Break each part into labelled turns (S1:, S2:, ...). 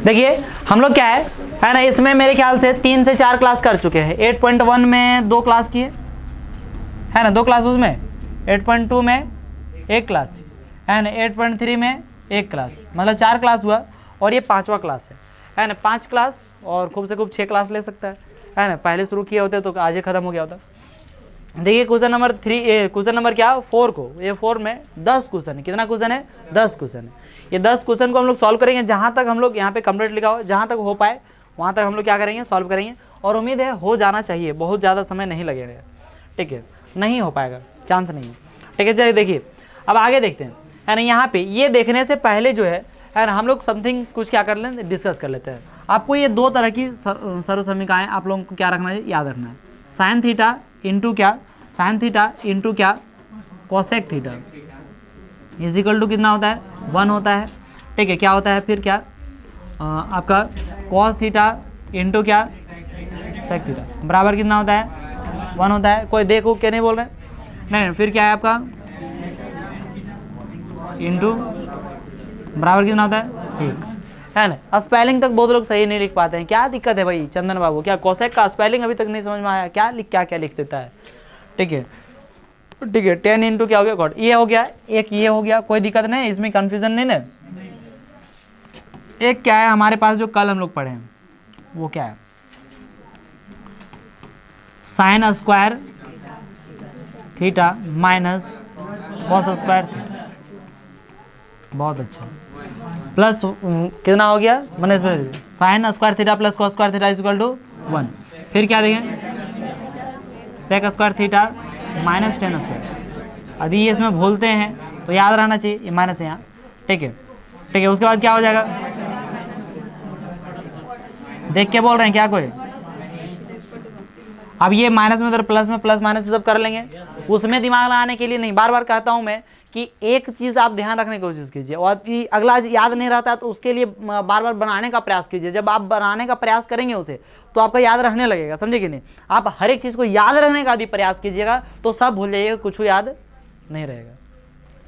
S1: देखिए हम लोग क्या है ना, इसमें मेरे ख्याल से 3 से 4 क्लास कर चुके हैं। 8.1 में 2 क्लास किए है ना, 2 क्लास उसमें, 8.2 में 1 क्लास है ना, 8.3 में 1 क्लास, मतलब 4 क्लास हुआ और ये 5वां क्लास है ना। 5 क्लास और खूब से खूब 6 क्लास ले सकता है ना। पहले शुरू किए होते तो आज ही खत्म हो गया होता। देखिए क्वेश्चन नंबर 3, क्वेश्चन नंबर क्या 4 को, ये 4 में 10 क्वेश्चन है। कितना क्वेश्चन है? 10 क्वेश्चन है। ये 10 क्वेश्चन को हम लोग सॉल्व करेंगे, जहाँ तक हम लोग यहाँ पे कंप्लीट लिखा हो, जहाँ तक हो पाए वहाँ तक हम लोग क्या करेंगे, सॉल्व करेंगे। और उम्मीद है हो जाना चाहिए, बहुत ज़्यादा समय नहीं लगेगा। ठीक है, नहीं हो पाएगा, चांस नहीं है। ठीक है, चलिए देखिए अब आगे देखते हैं है ना। यहाँ पे ये देखने से पहले जो है ना, हम लोग समथिंग कुछ क्या कर लेते, डिस्कस कर लेते हैं। आपको ये 2 तरह की सर्व समीकरणाएँ आप लोगों को क्या रखना है, याद रखना है। साइन थीटा इंटू क्या, साइन थीटा इंटू क्या, cosec theta is equal to कितना होता है, 1 होता है। ठीक है, क्या होता है फिर क्या, आपका कॉस थीटा इंटू क्या, सेक थीटा बराबर कितना होता है, 1 होता है। कोई देखो क्या नहीं बोल रहे, नहीं फिर क्या है आपका इंटू बराबर कितना होता है, 1 है ना। स्पेलिंग तक बहुत लोग सही नहीं लिख पाते हैं, क्या दिक्कत है भाई चंदन बाबू? क्या कोसेक का स्पेलिंग अभी तक नहीं समझ में आया? क्या लिख देता है? ठीक है, ठीक है, 10 इंटू क्या हो गया, कॉट, ये हो गया, एक ये हो गया, कोई दिक्कत नहीं, इसमें कंफ्यूजन नहीं ना। एक क्या है हमारे पास जो कल हम लोग पढ़े हैं, वो क्या है, sine square theta minus cos square theta. बहुत अच्छा, प्लस कितना हो गया, मैंने sine square theta plus cos square theta is equal to 1। फिर क्या देंगे, sec square theta minus tan square. यदि ये इसमें भूलते हैं तो याद रहना चाहिए, ये माइनस है यहाँ। ठीक है, ठीक है, उसके बाद क्या हो जाएगा, देख के बोल रहे हैं क्या कोई? अब ये माइनस में उधर प्लस में, प्लस माइनस सब कर लेंगे। उसमें दिमाग लगाने के लिए नहीं, बार बार कहता हूं मैं कि एक चीज़ आप ध्यान रखने की कोशिश कीजिए, और अगला याद नहीं रहता तो उसके लिए बार बार बनाने का प्रयास कीजिए। जब आप बनाने का प्रयास करेंगे उसे तो आपका याद रहने लगेगा, समझे कि नहीं? आप हर एक चीज़ को याद रखने का भी प्रयास कीजिएगा तो सब भूल जाइएगा, कुछ याद नहीं रहेगा।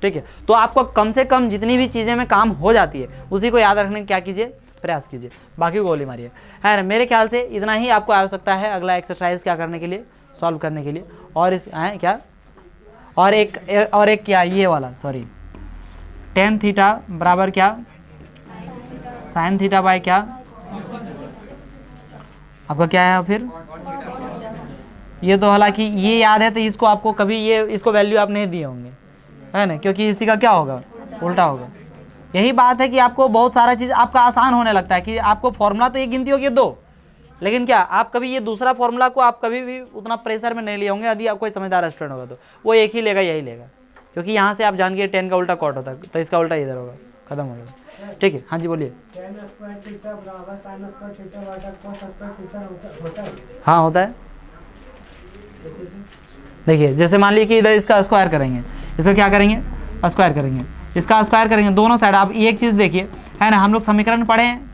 S1: ठीक है, तो आपको कम से कम जितनी भी चीज़ें में काम हो जाती है उसी को याद रखने का क्या कीजिए, प्रयास कीजिए, बाकी को गोली मारिए, है ना। मेरे ख्याल से इतना ही आपको आवश्यकता है अगला एक्सरसाइज क्या करने के लिए, सॉल्व करने के लिए। और इस है क्या, और एक क्या, ये वाला सॉरी, टेन थीटा बराबर क्या, साइन थीटा बाय क्या, आपका क्या है फिर ये। तो हालांकि ये याद है तो इसको आपको कभी ये इसको वैल्यू आप नहीं दिए होंगे, है ना, क्योंकि इसी का क्या होगा, उल्टा होगा। यही बात है कि आपको बहुत सारा चीज़ आपका आसान होने लगता है कि आपको फॉर्मूला तो ये गिनती होगी 2, लेकिन क्या आप कभी ये दूसरा फॉर्मूला को आप कभी भी उतना प्रेशर में नहीं लिए होंगे। यदि आप कोई समझदार स्टूडेंट होगा तो वो एक ही लेगा, यही लेगा, क्योंकि यहाँ से आप जान के 10 का उल्टा कॉट होता है तो इसका उल्टा इधर होगा, खत्म हो जाएगा। ठीक है, हाँ जी बोलिए। हाँ होता है, देखिए जैसे मान लीजिए कि इधर इसका स्क्वायर करेंगे, इसको क्या करेंगे, स्क्वायर करेंगे, इसका स्क्वायर करेंगे, दोनों साइड। आप एक चीज़ देखिए, है ना, हम लोग समीकरण पढ़े हैं,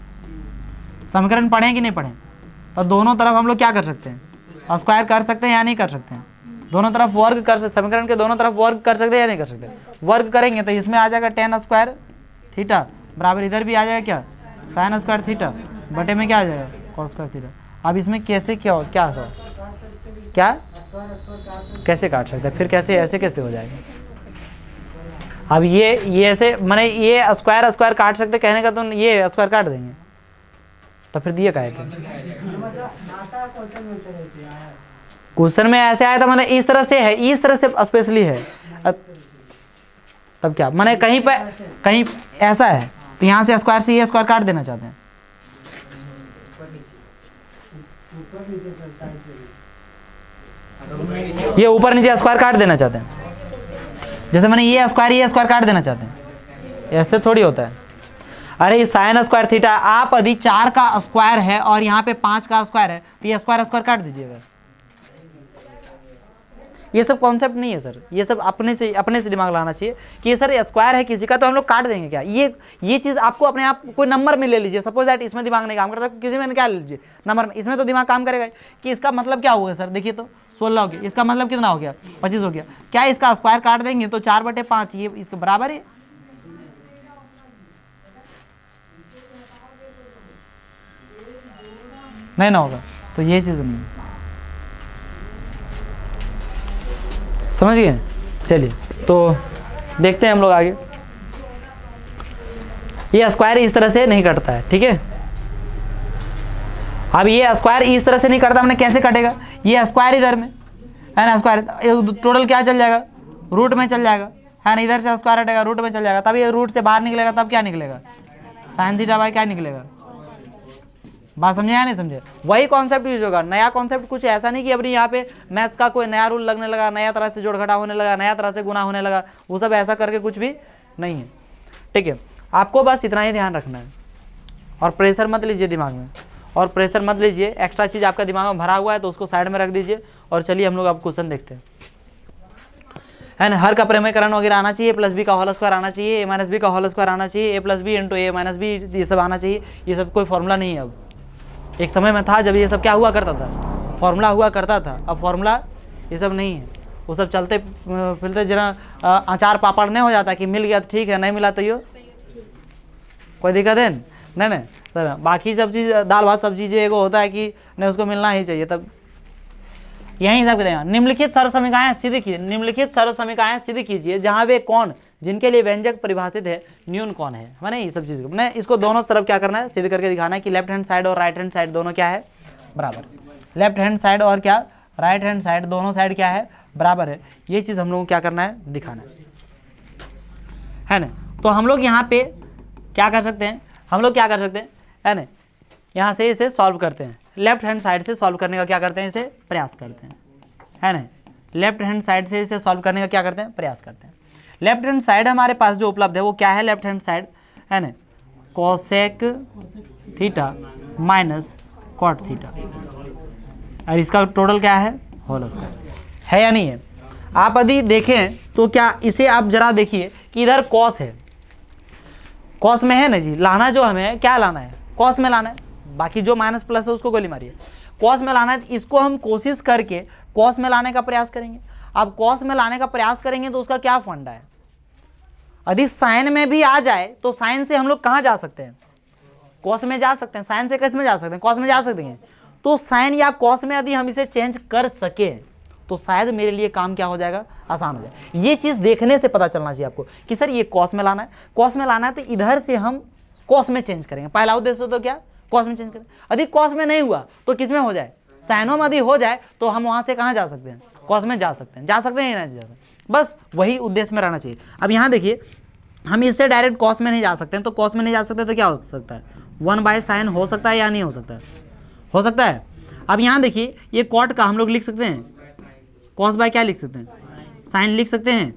S1: समीकरण पढ़े हैं कि नहीं पढ़े? तो दोनों तरफ हम लोग क्या कर सकते हैं, स्क्वायर कर सकते हैं या नहीं कर सकते हैं? दोनों तरफ वर्ग कर सकते, समीकरण के दोनों तरफ वर्ग कर सकते हैं या नहीं कर सकते? वर्ग करेंगे तो इसमें आ जाएगा टेन स्क्वायर थीटा बराबर, इधर भी आ जाएगा क्या, साइन स्क्वायर थीटा बटे में क्या आ जाएगा, कॉस स्क्वायर थीटा। अब इसमें कैसे क्या क्या कैसे काट सकते हैं, फिर कैसे ऐसे कैसे हो जाएगा? अब ये ऐसे मैंने ये स्क्वायर काट सकते कहने का, तो ये स्क्वायर काट देंगे तो फिर दिए काहे थे? क्वेश्चन में ऐसे आया था, मैंने इस तरह से है, इस तरह से स्पेशली है, तब क्या मैंने कहीं पे कहीं ऐसा है तो यहाँ से स्क्वायर ये स्क्वायर काट देना चाहते हैं। ये ऊपर नीचे स्क्वायर काट देना चाहते हैं, जैसे मैंने ये स्क्वायर काट देना चाहते हैं, ऐसे थोड़ी होता है। अरे साइन स्क्वायर थीटा, आप यदि 4 का स्क्वायर है और यहाँ पे 5 का स्क्वायर है तो ये स्क्वायर काट दीजिएगा। ये सब कॉन्सेप्ट नहीं है सर, ये सब अपने से दिमाग लगाना चाहिए कि सर स्क्वायर है किसी का तो हम लोग काट देंगे क्या। ये चीज़ आपको अपने आप कोई नंबर में ले लीजिए, सपोज दैट इसमें दिमाग नहीं काम करता, किसी में क्या ले लीजिए नंबर में, इसमें तो दिमाग काम करेगा कि इसका मतलब क्या होगा सर, देखिए तो 16 हो गया, इसका मतलब कितना हो गया, 25 हो गया। क्या इसका स्क्वायर काट देंगे तो 4/5 ये इसके बराबर है। नहीं ना होगा, तो ये चीज़ नहीं, समझ गए। चलिए तो देखते हैं हम लोग आगे। ये स्क्वायर इस तरह से नहीं कटता है, ठीक है। अब ये स्क्वायर इस तरह से नहीं कटता, हमने कैसे कटेगा, ये स्क्वायर इधर में है ना, स्क्वायर टोटल क्या चल जाएगा, रूट में चल जाएगा, है ना। इधर से स्क्वायर हटेगा, रूट में चल जाएगा, तब ये रूट से बाहर निकलेगा, तब क्या निकलेगा, साइन थीटा बाई क्या निकलेगा। बात समझे या नहीं समझे। वही कॉन्सेप्ट यूज होगा, नया कॉन्सेप्ट कुछ ऐसा नहीं कि अभी यहाँ पे मैथ्स का कोई नया रूल लगने लगा, नया तरह से जोड़ घटा होने लगा, नया तरह से गुना होने लगा, वो सब ऐसा करके कुछ भी नहीं है, ठीक है। आपको बस इतना ही ध्यान रखना है, और प्रेशर मत लीजिए दिमाग में, और प्रेशर मत लीजिए, एक्स्ट्रा चीज़ आपका दिमाग में भरा हुआ है तो उसको साइड में रख दीजिए। और चलिए हम लोग अब क्वेश्चन देखते हैं, है ना। हर का प्रमेयकरण वगैरह आना चाहिए, प्लस बी का होल स्क्वायर आना चाहिए, ए माइनस बी का होल स्क्वायर आना चाहिए, ए plus B into A minus B, ये सब आना चाहिए। ये सब कोई फॉर्मूला नहीं है। अब एक समय में था जब ये सब क्या हुआ करता था, फॉर्मूला हुआ करता था। अब फॉर्मूला ये सब नहीं है, वो सब चलते फिरते जरा अचार पापड़ नहीं हो जाता कि मिल गया तो ठीक है, नहीं मिला तो यो कोई दिक्कत है नहीं। सर बाकी सब चीज़ दाल भात सब्जी जो एगो होता है कि नहीं, उसको मिलना ही चाहिए। तब यही सब कहते हैं, निम्नलिखित सर्व समीकरण सिद्ध कीजिए, निम्नलिखित सर्व समीकरण सिद्ध कीजिए जहाँ वे कौन जिनके लिए व्यंजक परिभाषित है न्यून कौन है, मैंने ये सब चीज़ को मैंने इसको दोनों तरफ क्या करना है, सिद्ध करके दिखाना है कि लेफ्ट हैंड साइड और राइट हैंड साइड दोनों क्या है, बराबर। लेफ्ट हैंड साइड और क्या राइट हैंड साइड दोनों साइड क्या है, बराबर है। ये चीज़ हम लोगों को क्या करना है, दिखाना है ना। तो हम लोग यहाँ पे क्या कर सकते हैं, हम लोग क्या कर सकते हैं, है ना, यहाँ से इसे सॉल्व करते हैं। लेफ्ट हैंड साइड से सॉल्व करने का क्या करते हैं, इसे प्रयास करते हैं, है ना। लेफ्ट हैंड साइड से इसे सॉल्व करने का क्या करते हैं, प्रयास करते हैं। लेफ्ट हैंड साइड हमारे पास जो उपलब्ध है वो क्या है, लेफ्ट हैंड साइड, है ना, cosec theta minus cot theta, और इसका टोटल क्या है, होल स्क्वायर, है या नहीं है। आप यदि देखें तो क्या इसे आप जरा देखिए कि इधर कॉस है, कॉस में है ना जी, लाना जो हमें क्या लाना है, कॉस में लाना है। बाकी जो माइनस प्लस है उसको गोली मारिए, कॉस में लाना है। तो इसको हम कोशिश करके कॉस में लाने का प्रयास करेंगे। अब कॉस में लाने का प्रयास करेंगे तो उसका क्या फंडा है, यदि साइन में भी आ जाए तो साइन से हम लोग कहाँ जा सकते हैं, कॉस में जा सकते हैं। साइन से किस में जा सकते हैं, कॉस में जा सकते हैं। तो साइन या कॉस में यदि हम इसे चेंज कर सके तो शायद मेरे लिए काम क्या हो जाएगा, आसान हो जाए। ये चीज़ देखने से पता चलना चाहिए आपको कि सर ये कॉस में लाना है, कॉस में लाना है तो इधर से हम कॉस में चेंज करेंगे। पहला उद्देश्य तो क्या, कॉस में चेंज करें। यदि कॉस में नहीं हुआ तो किस में हो जाए, साइनो में यदि हो जाए तो हम वहाँ से कहाँ जा सकते हैं, कॉस में जा सकते हैं, जा सकते हैं या नहीं जा सकते। बस वही उद्देश्य में रहना चाहिए। अब यहाँ देखिए हम इससे डायरेक्ट कॉस में नहीं जा सकते हैं, तो कॉस में नहीं जा सकते तो क्या हो सकता है, 1/sin हो सकता है या नहीं हो सकता है, हो सकता है। अब यहाँ देखिए ये कॉट का हम लोग लिख सकते हैं, कॉस बाय क्या लिख सकते हैं, साइन लिख सकते हैं।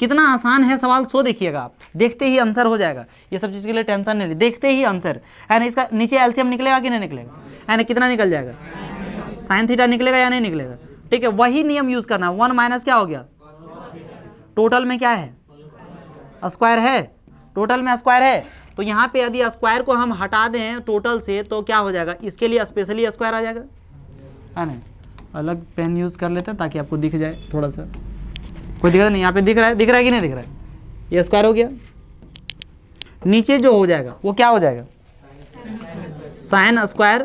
S1: कितना आसान है सवाल, सो देखिएगा आप, देखते ही आंसर हो जाएगा। ये सब चीज़ के लिए टेंशन नहीं ली, देखते ही आंसर है ना। इसका नीचे एलसीएम निकलेगा कि नहीं निकलेगा, है ना, कितना निकल जाएगा, साइन थीटा निकलेगा या नहीं निकलेगा, ठीक है। वही नियम यूज़ करना, 1 माइनस क्या हो गया, टोटल में क्या है, स्क्वायर है, टोटल में स्क्वायर है। तो यहाँ पे यदि स्क्वायर को हम हटा दें टोटल से तो क्या हो जाएगा, इसके लिए स्पेशली स्क्वायर आ जाएगा, है ना। अलग पेन यूज़ कर लेते हैं ताकि आपको दिख जाए थोड़ा सा, कोई दिक्कत नहीं। यहाँ पे दिख रहा है, दिख रहा है कि नहीं दिख रहा है, ये स्क्वायर हो गया। नीचे जो हो जाएगा वो क्या हो जाएगा, साइन स्क्वायर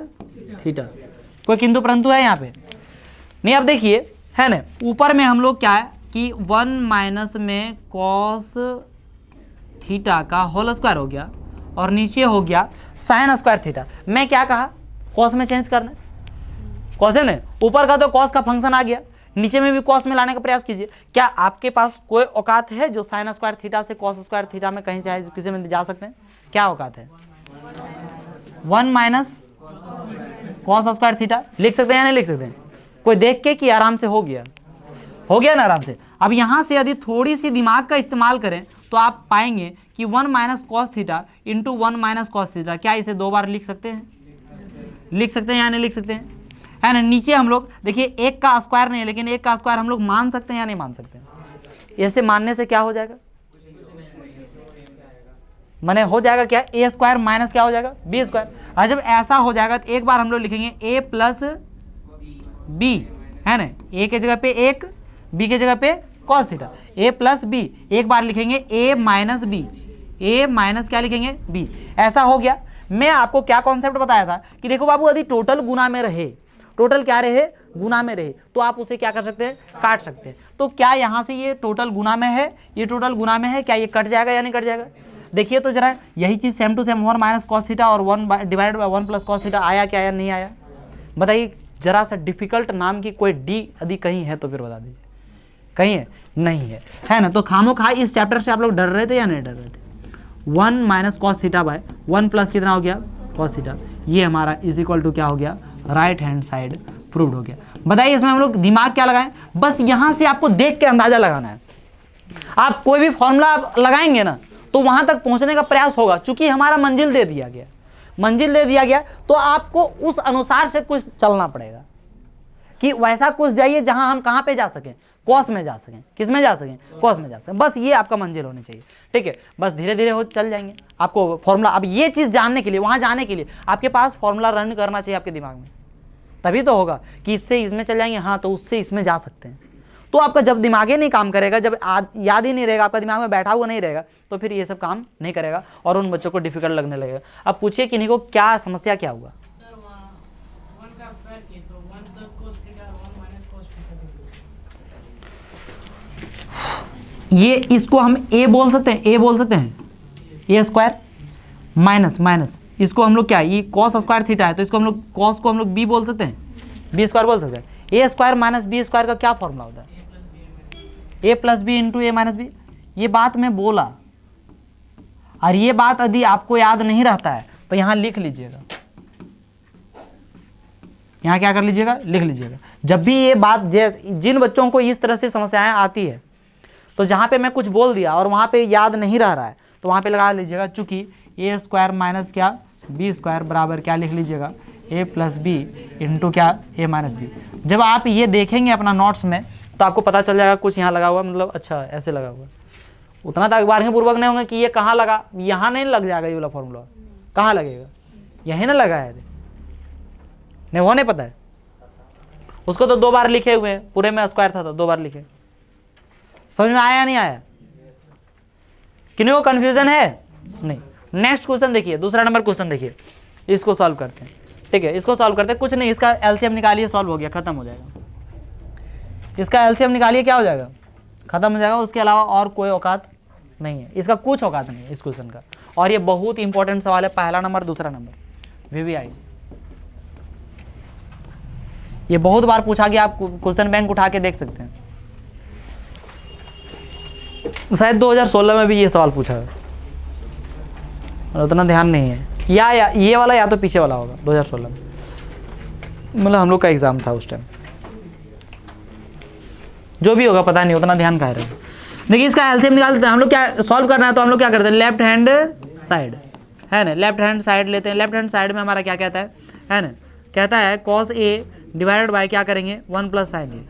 S1: थीटा। कोई किंतु परंतु है यहाँ पे नहीं। अब देखिए है ना, ऊपर में हम लोग क्या है कि 1 माइनस में कॉस थीटा का होल स्क्वायर हो गया और नीचे हो गया साइन स्क्वायर थीटा। मैं क्या कहा, कॉस में चेंज करना, कॉस है ना, ऊपर का तो कॉस का फंक्शन आ गया, नीचे में भी कॉस में लाने का प्रयास कीजिए। क्या आपके पास कोई औकात है जो साइन स्क्वायर थीटा से कॉस स्क्वायर थीटा में कहीं चाहे किसी में जा सकते हैं, क्या औकात है, 1 माइनस कॉस स्क्वायर थीटा लिख सकते हैं या नहीं लिख सकते हैं, कोई देख के कि आराम से हो गया, हो गया ना आराम से। अब यहाँ से यदि थोड़ी सी दिमाग का इस्तेमाल करें तो आप पाएंगे कि 1 minus cos theta into 1 minus cos theta, क्या इसे 2 बार लिख सकते हैं, लिख सकते हैं या नहीं लिख सकते हैं, है ना। नीचे हम लोग देखिए एक का स्क्वायर नहीं है, लेकिन एक का स्क्वायर हम लोग मान सकते हैं या नहीं मान सकते हैं। ऐसे मानने से क्या हो जाएगा, माने हो जाएगा क्या, ए स्क्वायर माइनस क्या हो जाएगा, बी स्क्वायर। और जब ऐसा हो जाएगा तो एक बार हम लोग लिखेंगे ए प्लस बी, है ना, ए के जगह पे एक, बी के जगह पे कॉस थीटा, ए प्लस बी। एक बार लिखेंगे ए माइनस बी, ए माइनस क्या लिखेंगे, बी। ऐसा हो गया। मैं आपको क्या कॉन्सेप्ट बताया था कि देखो बाबू यदि टोटल गुना में रहे, टोटल क्या रहे, गुना में रहे, तो आप उसे क्या कर सकते हैं, काट सकते हैं। तो क्या यहाँ से ये टोटल गुना में है, ये टोटल गुना में है, क्या ये कट जाएगा या नहीं कट जाएगा? देखिए तो जरा यही चीज़ same to same 1 minus cos theta और 1 divide by 1 plus cos theta आया क्या या नहीं आया? बताइए जरा सा डिफिकल्ट नाम की कोई डी यदि कहीं है तो फिर बता दीजिए, कहीं है? नहीं है ना? तो खामोखा इस चैप्टर से आप लोग डर रहे थे या नहीं डर रहे थे? 1 minus cos theta by 1 plus कितना हो गया, कॉस थीटा, ये हमारा इज इक्वल टू क्या हो गया, राइट हैंड साइड प्रूव्ड हो गया। बताइए इसमें हम लोग दिमाग क्या लगाएं? बस यहाँ से आपको देख के अंदाजा लगाना है। आप कोई भी फॉर्मूला आप लगाएंगे ना तो वहां तक पहुंचने का प्रयास होगा, चूंकि हमारा मंजिल दे दिया गया, मंजिल दे दिया गया तो आपको उस अनुसार से कुछ चलना पड़ेगा कि वैसा कुछ जाइए जहां हम कहां पे जा सकें, कॉस में जा सकें। किस में जा सकें? कॉस में जा सकें। बस ये आपका मंजिल होनी चाहिए, ठीक है? बस धीरे धीरे हो चल जाएंगे। आपको फॉर्मूला, अब ये चीज़ जानने के लिए, वहां जाने के लिए आपके पास फॉर्मूला रन करना चाहिए आपके दिमाग में, तभी तो होगा कि इससे इसमें चल जाएंगे, हाँ तो उससे इसमें जा सकते हैं। तो आपका जब दिमाग ही नहीं काम करेगा, जब याद ही नहीं रहेगा, आपका दिमाग में बैठा हुआ नहीं रहेगा, तो फिर ये सब काम नहीं करेगा और उन बच्चों को डिफिकल्ट लगने लगेगा। अब पूछिए किन्हीं को क्या समस्या क्या हुआ? ये इसको हम ए बोल सकते हैं, ए बोल सकते हैं, ए स्क्वायर माइनस माइनस इसको हम लोग क्या, ये कॉस स्क्वायर थीटा है तो इसको हम लोग कॉस को हम लोग बी बोल सकते हैं, बी स्क्वायर बोल सकते हैं। ए स्क्वायर माइनस बी स्क्वायर का क्या फॉर्मूला होता है? ए plus B into A minus B. ये बात मैं बोला, और ये बात यदि आपको याद नहीं रहता है तो यहाँ लिख लीजिएगा, यहाँ क्या कर लीजिएगा, लिख लीजिएगा। जब भी ये बात, जिन बच्चों को इस तरह से समस्याएं आती है तो जहाँ पे मैं कुछ बोल दिया और वहाँ पे याद नहीं रह रहा है तो वहाँ पे लगा लीजिएगा, चूंकि ए स्क्वायर माइनस क्या, बी स्क्वायर बराबर क्या लिख लीजिएगा, ए प्लस बी इंटू क्या, ए माइनस बी। जब आप ये देखेंगे अपना नोट्स में तो आपको पता चल जाएगा कुछ यहाँ लगा हुआ, मतलब अच्छा ऐसे लगा हुआ। उतना तक बारहवीं पूर्वक नहीं होंगे कि ये कहाँ लगा, यहाँ नहीं लग जाएगा, ये वाला फॉर्मूला कहाँ लगेगा, यहीं ना लगा है, नहीं वो नहीं पता है उसको, तो 2 बार लिखे हुए हैं, पूरे में स्क्वायर था तो 2 बार लिखे। समझ में आया नहीं आया? किन्हीं को कन्फ्यूजन है? नहीं। नेक्स्ट क्वेश्चन देखिए, दूसरा नंबर क्वेश्चन देखिए, इसको सॉल्व करते हैं, ठीक है? इसको सॉल्व करते हैं, कुछ नहीं, इसका एलसीएम निकालिए, सॉल्व हो गया, खत्म हो जाएगा। इसका एलसीएम निकालिए, क्या हो जाएगा, खत्म हो जाएगा। उसके अलावा और कोई औकात नहीं है, इसका कुछ औकात नहीं है इस क्वेश्चन का। और ये बहुत इंपॉर्टेंट सवाल है, पहला नंबर दूसरा नंबर वीवीआई, ये बहुत बार पूछा गया, आप क्वेश्चन बैंक उठा के देख सकते हैं। शायद 2016 में भी ये सवाल पूछा है, उतना ध्यान नहीं है, या ये वाला या तो पीछे वाला होगा 2016 में, मतलब हम लोग का एग्जाम था उस टाइम, जो भी होगा पता नहीं, उतना ध्यान कहाँ रहे। देखिए इसका एलसीएम निकालते हैं हम लोग, क्या सॉल्व करना है तो हम लोग क्या करते हैं, लेफ्ट हैंड साइड है ना, लेफ्ट हैंड साइड लेते हैं। लेफ्ट हैंड साइड में हमारा क्या कहता है ना, कहता है कॉस ए डिवाइडेड बाय क्या करेंगे, 1 प्लस साइन ए,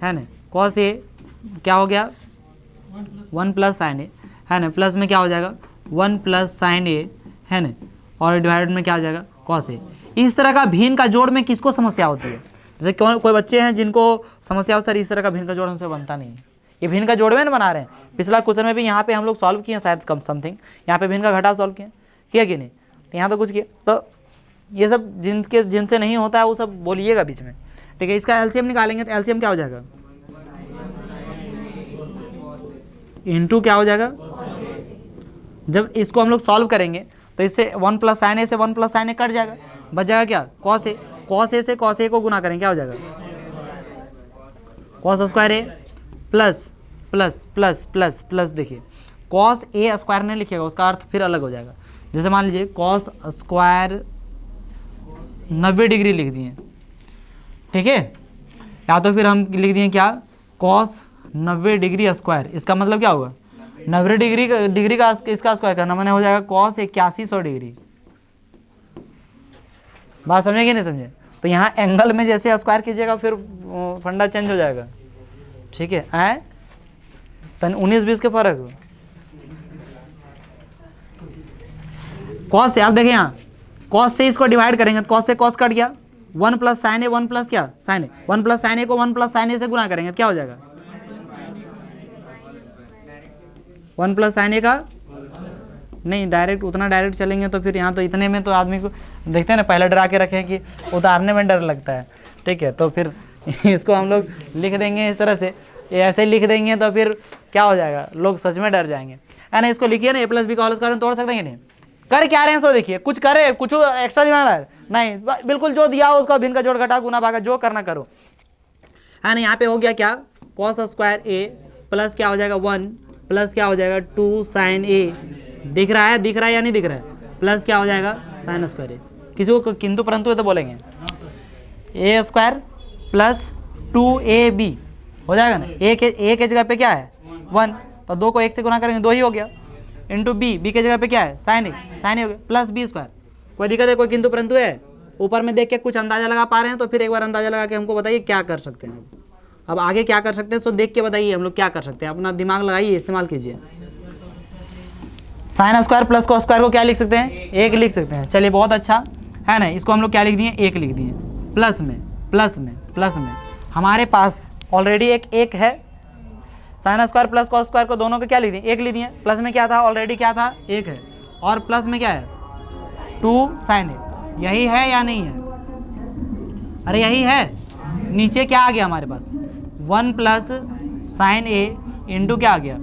S1: है ना। कॉस ए क्या हो गया, 1 प्लस साइन ए, है ना, प्लस में क्या हो जाएगा 1 प्लस साइन ए, है ना, और डिवाइडेड में क्या हो जाएगा कॉस ए। इस तरह का भिन्न का जोड़ में किसको समस्या होती है? जैसे कोई बच्चे हैं जिनको समस्या हो, सर इस तरह का भिन्न का जोड़ हमसे बनता नहीं है, ये भिन्न का जोड़ में ना बना रहे हैं। पिछला क्वेश्चन में भी यहाँ पे हम लोग सॉल्व किए शायद कम समथिंग, यहाँ पे भिन्न का घटा सॉल्व किया कि नहीं, तो यहाँ तो कुछ किया। तो ये सब जिनसे नहीं होता है वो सब बोलिएगा बीच में, ठीक है। इसका एलसीएम निकालेंगे तो एलसीएम क्या हो जाएगा, इंटू क्या हो जाएगा, जब इसको हम लोग सॉल्व करेंगे तो इससे 1 प्लस साइन ए से 1 प्लस साइन ए कट जाएगा, बच जाएगा क्या कॉस ए। कॉस ए से कॉस ए को गुना करेंगे, क्या हो जाएगा cos square A plus plus plus plus plus. देखिए कॉस ए स्क्वायर नहीं लिखिएगा, उसका अर्थ फिर अलग हो जाएगा। जैसे मान लीजिए कॉस स्क्वायर 90 डिग्री लिख दिए, ठीक है, या तो फिर हम लिख दिए क्या कॉस 90 डिग्री स्क्वायर, इसका मतलब क्या होगा 90 डिग्री का इसका स्क्वायर करना मैंने हो जाएगा कॉस 8100 डिग्री। बात समझे कि नहीं समझे? तो यहाँ एंगल में जैसे स्क्वायर कीजिएगा फिर फंडा चेंज हो जाएगा, ठीक है। आए तन 19-20 के फर्क हो। कॉस से आप देखें यहाँ कॉस से इसको डिवाइड करेंगे तो कॉस से कॉस कट गया, 1 प्लस साइन ए 1 प्लस क्या साइन ए, 1 प्लस साइन ए को 1 प्लस साइन ए से गुना करेंगे तो क्या हो जाएगा 1 प्लस साइन ए का नहीं डायरेक्ट, उतना डायरेक्ट चलेंगे तो फिर यहाँ तो इतने में तो आदमी को देखते हैं ना, पहले डरा के रखे हैं कि उतारने में डर लगता है, ठीक है। तो फिर इसको हम लोग लिख देंगे इस तरह से, ये ऐसे लिख देंगे तो फिर क्या हो जाएगा, लोग सच में डर जाएंगे, है ना। इसको लिखिए ना, a + b का होल स्क्वायर तोड़ सकते हैं कि नहीं, कर क्या रहे हैं सो देखिए, कुछ करे, कुछ एक्स्ट्रा दिमाग लगा नहीं, बिल्कुल जो दिया हो उसका भिन्न का जोड़ घटा गुना भागा जो करना करो, है ना। यहाँ पे हो गया क्या, cos स्क्वायर a प्लस क्या हो जाएगा 1 प्लस क्या हो जाएगा 2 sin a, दिख रहा है या नहीं दिख रहा है, प्लस क्या हो जाएगा sin स्क्वायर a। किसी को किंतु परंतु है तो बोलेंगे a स्क्वायर प्लस 2ab हो जाएगा ना, a के जगह पे क्या है 1, तो 2 को 1 से गुना करेंगे 2 ही हो गया, इंटू b के जगह पे क्या है sin a हो गया, प्लस b स्क्वायर। कोई दिक्कत है, कोई किंतु परंतु है, ऊपर में देख के कुछ अंदाजा लगा पा रहे हैं तो फिर एक बार अंदाजा लगा के हमको बताइए क्या कर सकते हैं। अब आगे क्या कर सकते हैं सो देख के बताइए हम लोग क्या कर सकते हैं, अपना दिमाग लगाइए, इस्तेमाल कीजिए। Sine square plus cos square को क्या लिख सकते हैं, 1 लिख सकते हैं। चलिए बहुत अच्छा है ना, इसको हम लोग क्या लिख दिए, 1 लिख दिए। प्लस में हमारे पास ऑलरेडी एक है, sine square plus cos square को दोनों को क्या लिख दिए, 1 लिख दिए। प्लस में क्या था, ऑलरेडी क्या था 1 है, और प्लस में क्या है 2 sin a, यही है या नहीं है, अरे यही है। नीचे क्या आ गया हमारे पास 1 प्लस sin a इंटू क्या आ गया,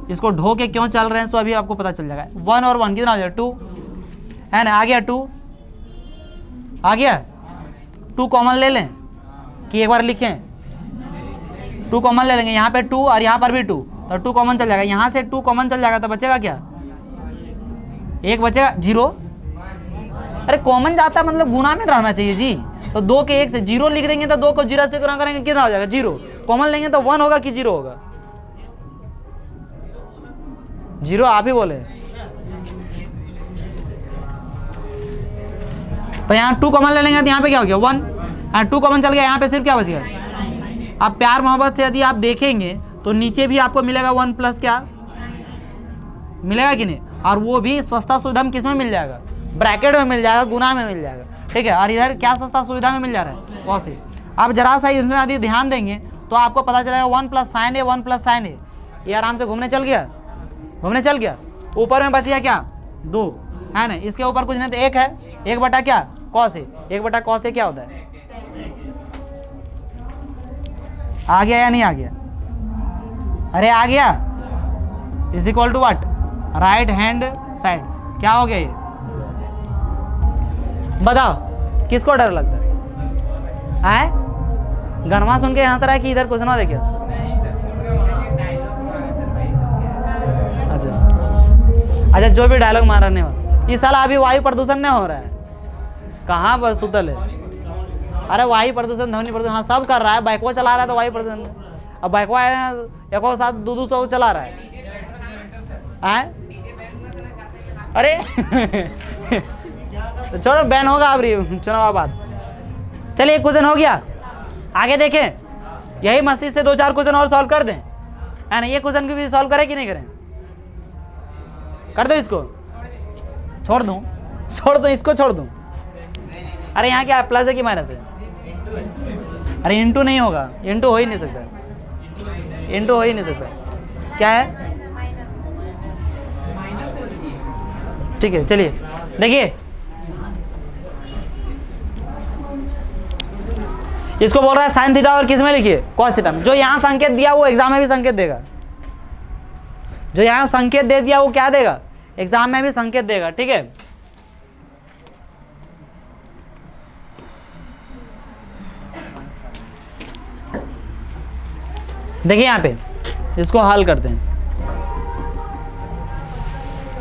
S1: इसको ढो के क्यों चल रहे हैं सो अभी आपको पता चल जाएगा। 1 और 1 कितना हो जाएगा 2, है ना, आ गया 2, आ गया 2 कॉमन ले लें कि एक बार लिखें, 2 कॉमन ले लेंगे, यहाँ पे 2 और यहाँ पर भी 2, तो 2 कॉमन चल जाएगा, यहाँ से 2 कॉमन चल जाएगा तो बचेगा क्या, 1 बचेगा 0। अरे कॉमन जाता मतलब गुना में रहना चाहिए जी, तो 2 के 1 से 0 लिख देंगे तो 2 को 0 से गुना करेंगे कितना हो जाएगा 0, कॉमन लेंगे तो 1 होगा कि 0 होगा, 0 आप ही बोले। तो यहाँ 2 कॉमन ले लेंगे तो यहाँ पे क्या हो गया 1, 2 कॉमन चल गया, यहाँ पे सिर्फ क्या बच गया। अब प्यार मोहब्बत से यदि आप देखेंगे तो नीचे भी आपको मिलेगा 1 प्लस क्या मिलेगा कि नहीं, और वो भी सस्ता सुविधा में किस में मिल जाएगा, ब्रैकेट में मिल जाएगा, गुना में मिल जाएगा, ठीक है। और इधर क्या सस्ता सुविधा में मिल जा रहा है कॉस ए। आप जरा सा इसमें यदि ध्यान देंगे तो आपको पता चलेगा 1 plus sin a 1 plus sin a, ये आराम से घूमने चल गया, ऊपर में बच गया क्या 2, है ना। इसके ऊपर कुछ नहीं तो 1 है, 1 बटा क्या कॉस ए, 1 बटा कॉस ए क्या होता है, आ गया या नहीं आ गया, अरे आ गया, is equal to what, right hand side. क्या हो गया ये बताओ, किसको डर लगता है, गरमा सुन के हंस रहा है कि इधर कुछ ना देखिए। अच्छा, जो भी डायलॉग मारने वाला, इस साल अभी वायु प्रदूषण नहीं हो रहा है, कहाँ बस सुतल है, अरे वायु प्रदूषण ध्वनि प्रदूषण हाँ सब कर रहा है, बाइकवा चला रहा है तो वायु प्रदूषण, अब बाइकवा एक साथ 200 चला रहा है, अरे तो छोड़ो बैन होगा अब चुनाव बाद। चलिए एक क्वेश्चन हो गया, आगे देखें, यही मस्ती से 2-4 क्वेश्चन और सॉल्व कर दें, है ना। ये क्वेश्चन भी सॉल्व करें कि नहीं करें, कर दो, इसको छोड़ दूं इसको छोड़ दूं, अरे यहाँ क्या है प्लस है कि माइनस है, अरे इंटू नहीं होगा, इंटू हो ही नहीं सकता, क्या है, ठीक है। चलिए देखिए, इसको बोल रहा है साइन थीटा और किस में लिखिए कॉस थीटा में। जो यहाँ संकेत दिया वो एग्जाम में भी संकेत देगा, जो यहाँ संकेत दे दिया वो क्या देगा, एग्जाम में भी संकेत देगा, ठीक है। देखिए यहाँ पे इसको हल करते हैं,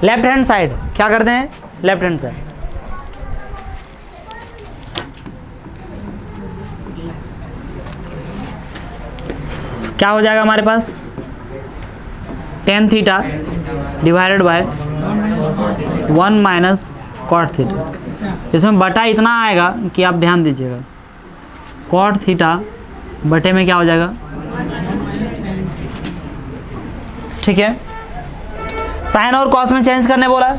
S1: लेफ्ट हैंड साइड क्या करते हैं, लेफ्ट हैंड साइड क्या हो जाएगा हमारे पास, tan theta divided by 1 minus cot theta. इसमें बटा इतना आएगा कि आप ध्यान दीजिएगा, कॉट थीटा बटे में क्या हो जाएगा, ठीक है। साइन और कॉस में चेंज करने बोला,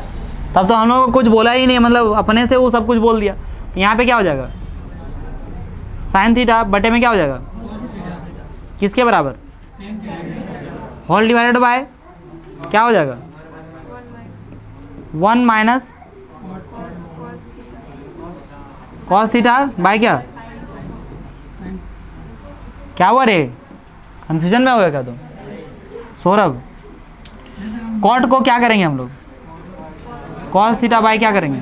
S1: तब तो हम लोगों को कुछ बोला ही नहीं, मतलब अपने से वो सब कुछ बोल दिया। तो यहाँ पे क्या हो जाएगा, साइन थीटा बटे में क्या हो जाएगा, किसके बराबर, होल डिवाइडेड बाय क्या हो जाएगा 1 माइनस कॉस थीटा बाय क्या हुआ रे, कंफ्यूजन में हो गया क्या तुम? सौरभ, कॉट को क्या करेंगे हम लोग? कॉस थीटा बाय क्या करेंगे?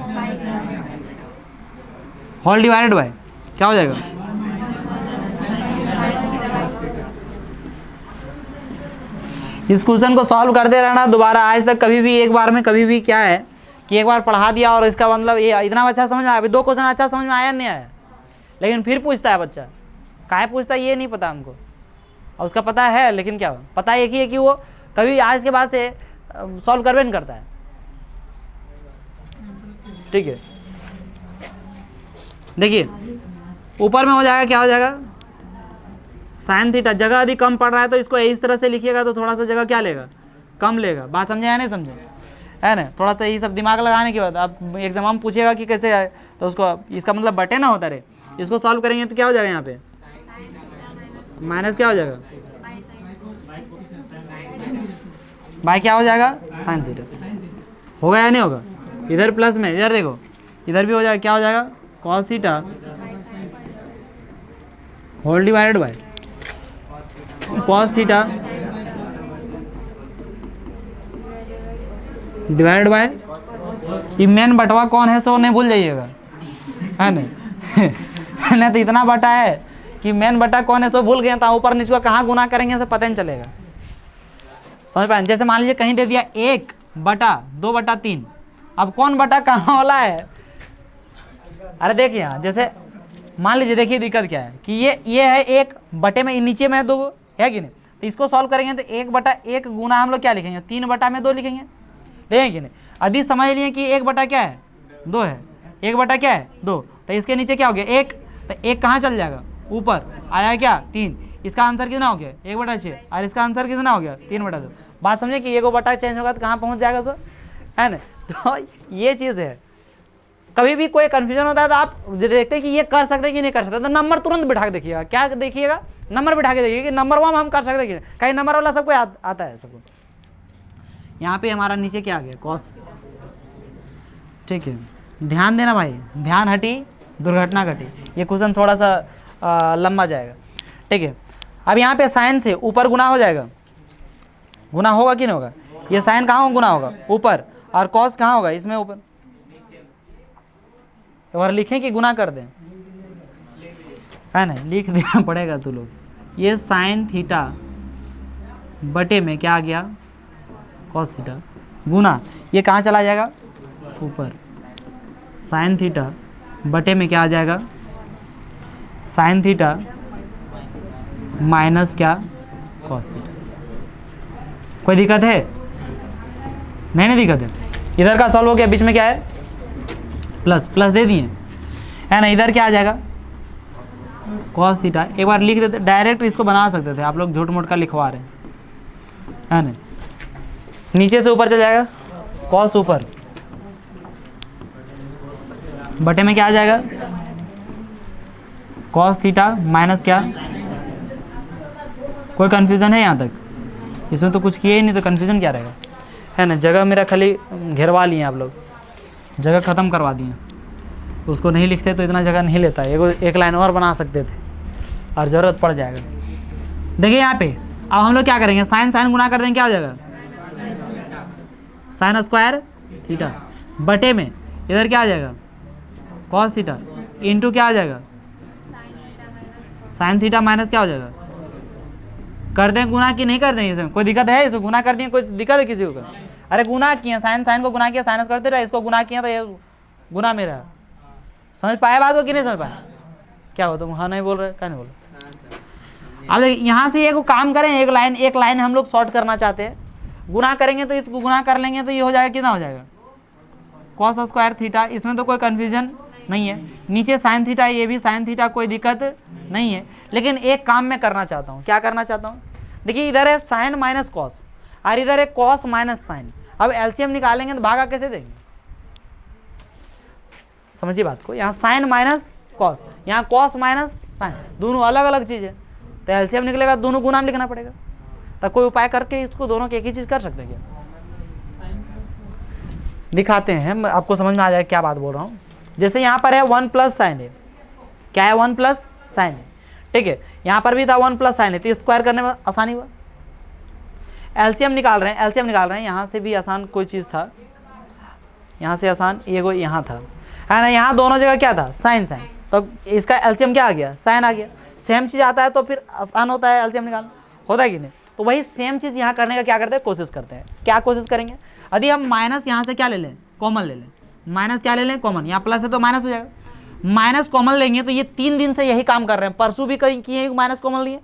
S1: होल डिवाइडेड बाय क्या हो जाएगा? इस क्वेश्चन को सॉल्व करते रहना दोबारा, आज तक कभी भी एक बार में कभी भी क्या है कि एक बार पढ़ा दिया और इसका मतलब ये इतना अच्छा समझ में आया। अभी 2 क्वेश्चन अच्छा समझ में आया नहीं आया, लेकिन फिर पूछता है बच्चा, काहे पूछता है ये नहीं पता हमको, और उसका पता है लेकिन क्या पता एक ही है कि वो कभी आज के बाद से सॉल्व करवे नहीं करता है। ठीक है, देखिए ऊपर में हो जाएगा, क्या हो जाएगा? Sine theta. जगह यदि कम पड़ रहा है तो इसको इस तरह से लिखिएगा तो थोड़ा सा जगह क्या लेगा, कम लेगा। बात समझे या नहीं समझे, है ना? थोड़ा सा यही सब दिमाग लगाने की बात। आप एग्जाम में पूछेगा कि कैसे आए, तो उसको इसका मतलब बटे ना होता रहे। इसको सॉल्व करेंगे तो क्या हो जाएगा, यहाँ पे माइनस क्या हो जाएगा, बाय क्या हो जाएगा, साइन थीटा। होगा या नहीं होगा? इधर प्लस में, इधर देखो, इधर भी हो जाएगा, क्या हो जाएगा, cos theta whole divided by cos theta divided by, ये मेन बटवा कौन है सो नहीं भूल जाइएगा, है नहीं तो इतना बटा है कि मेन बटा कौन है सो भूल गए तो ऊपर नीचे कहाँ गुना करेंगे से पता नहीं चलेगा। समझ पाए? जैसे मान लीजिए कहीं दे दिया 1/2/3, अब कौन बटा कहाँ वाला है? अरे देखिए यहाँ जैसे मान लीजिए, देखिए दिक्कत क्या है कि ये है 1 बटे में, नीचे में 2 है कि नहीं, तो इसको सॉल्व करेंगे तो 1/1 गुना हम लोग क्या लिखेंगे, 3/2 लिखेंगे, लेंगे कि नहीं? यदि समझ लिए कि 1 बटा क्या है, 2 है, 1 बटा क्या है 2, तो इसके नीचे क्या हो गया 1, तो 1 कहाँ चल जाएगा, ऊपर आया क्या 3। इसका आंसर कितना हो गया 1/6, और इसका आंसर कितना हो गया 3/2। बात समझे कि 1 बटा चेंज होगा तो कहाँ पहुँच जाएगा सो, है ना? तो ये चीज़ है। कभी भी कोई कन्फ्यूजन होता है तो आप देखते हैं कि ये कर सकते हैं कि नहीं कर सकते, तो नंबर तुरंत बिठा के देखिएगा। क्या देखिएगा, नंबर बिठा के देखिए कि नंबर 1 हम कर सकते हैं कि नहीं। कहीं नंबर वाला सबको आता है सबको। यहाँ पे हमारा नीचे क्या आ गया, कॉस। ठीक है, ध्यान देना भाई, ध्यान हटी दुर्घटना घटी। ये क्वेश्चन थोड़ा सा लंबा जाएगा। ठीक है, अब यहाँ पे साइन से ऊपर गुना हो जाएगा, गुना होगा कि नहीं होगा? ये साइन कहाँ गुना होगा, ऊपर, और कॉस कहाँ होगा, इसमें ऊपर। एक बार लिखें कि गुना कर दें, है ना? लिख देना पड़ेगा तू लोग। ये साइन थीटा बटे में क्या आ गया, कॉस थीटा, गुना ये कहाँ चला जाएगा, ऊपर। साइन थीटा बटे में क्या आ जाएगा, साइन थीटा माइनस क्या, कॉस थीटा। कोई दिक्कत है? नहीं दिक्कत है। इधर का सॉल्व हो गया, बीच में क्या है, प्लस, प्लस दे दिए, है ना? इधर क्या आ जाएगा, कॉस थीटा। एक बार लिख देते, डायरेक्ट इसको बना सकते थे, आप लोग झूठ मूठ का लिखवा रहे हैं, है ना? नीचे से ऊपर चल जाएगा, कॉस ऊपर, बटे में क्या आ जाएगा, कॉस थीटा माइनस क्या। कोई कन्फ्यूज़न है यहाँ तक? इसमें तो कुछ किया ही नहीं, तो कन्फ्यूज़न क्या रहेगा, है ना? जगह मेरा खाली घेरवा लिए आप लोग, जगह ख़त्म करवा दिए। उसको नहीं लिखते तो इतना जगह नहीं लेता है, एक लाइन और बना सकते थे और ज़रूरत पड़ जाएगा। देखिए यहाँ पे अब हम लोग क्या करेंगे, साइन साइन गुना कर देंगे, क्या हो जाएगा, साइन स्क्वायर थीटा बटे में इधर क्या आ जाएगा, कॉस थीटा इंटू क्या आ जाएगा, साइन थीटा माइनस क्या हो जाएगा। कर दें गुना कि नहीं कर दें, इसमें कोई दिक्कत है? इसको गुना कर दिए, कोई दिक्कत है किसी को? अरे गुना किए, साइन साइन को गुना किया, साइनस करते रहे, इसको गुना किया तो ये गुना में रहा। समझ पाए बात को कि नहीं समझ पाए? क्या हो तुम हाँ नहीं बोल रहे, क्या नहीं बोल रहे? अब देखिए यहाँ से एक काम करें, एक लाइन हम लोग शॉर्ट करना चाहते हैं, गुना करेंगे तो इसको गुना कर लेंगे तो ये हो जाएगा, कितना हो जाएगा, कॉस स्क्वायर थीटा। इसमें तो कोई कन्फ्यूजन नहीं है। नीचे साइन थीटा, ये भी साइन थीटा, कोई दिक्कत नहीं है। लेकिन एक काम मैं करना चाहता हूँ, क्या करना चाहता हूँ, देखिए इधर है साइन माइनस कॉस और इधर है कॉस माइनस साइन। अब एलसीएम निकालेंगे तो भागा कैसे देंगे, समझिए बात को। यहाँ साइन माइनस कॉस, यहाँ कॉस माइनस साइन, दोनों अलग अलग चीज़ है, तो एलसीएम निकलेगा, दोनों गुना में लिखना पड़ेगा। तो कोई उपाय करके इसको दोनों की एक ही चीज़ कर सकते हैं क्या? दिखाते हैं, आपको समझ में आ जाएगा क्या बात बोल रहा हूँ। जैसे यहाँ पर है 1 प्लस साइन है, क्या है 1 प्लस साइन है, ठीक है। यहाँ पर भी था 1 प्लस साइन है, तो स्क्वायर करने में आसानी हुआ। एलसीएम निकाल रहे हैं, एलसीएम निकाल रहे हैं, यहाँ से भी आसान कोई चीज़ था, यहाँ से आसान ये कोई यहाँ था, है ना। यहाँ दोनों जगह क्या था, साइन साइन, तो इसका एलसीएम क्या आ गया, साइन आ गया। सेम चीज़ आता है तो फिर आसान होता है एलसीएम निकालना, होता है कि नहीं। तो वही सेम चीज़ यहाँ करने का क्या करते हैं, कोशिश करते हैं। क्या कोशिश करेंगे, यदि हम माइनस यहाँ से क्या ले लें, कॉमन ले लें, माइनस क्या ले लें, कॉमन। यहाँ प्लस है तो माइनस हो जाएगा, माइनस कॉमन लेंगे। तो ये 3 दिन से यही काम कर रहे हैं, परसों भी कहीं किए माइनस कॉमन लिए,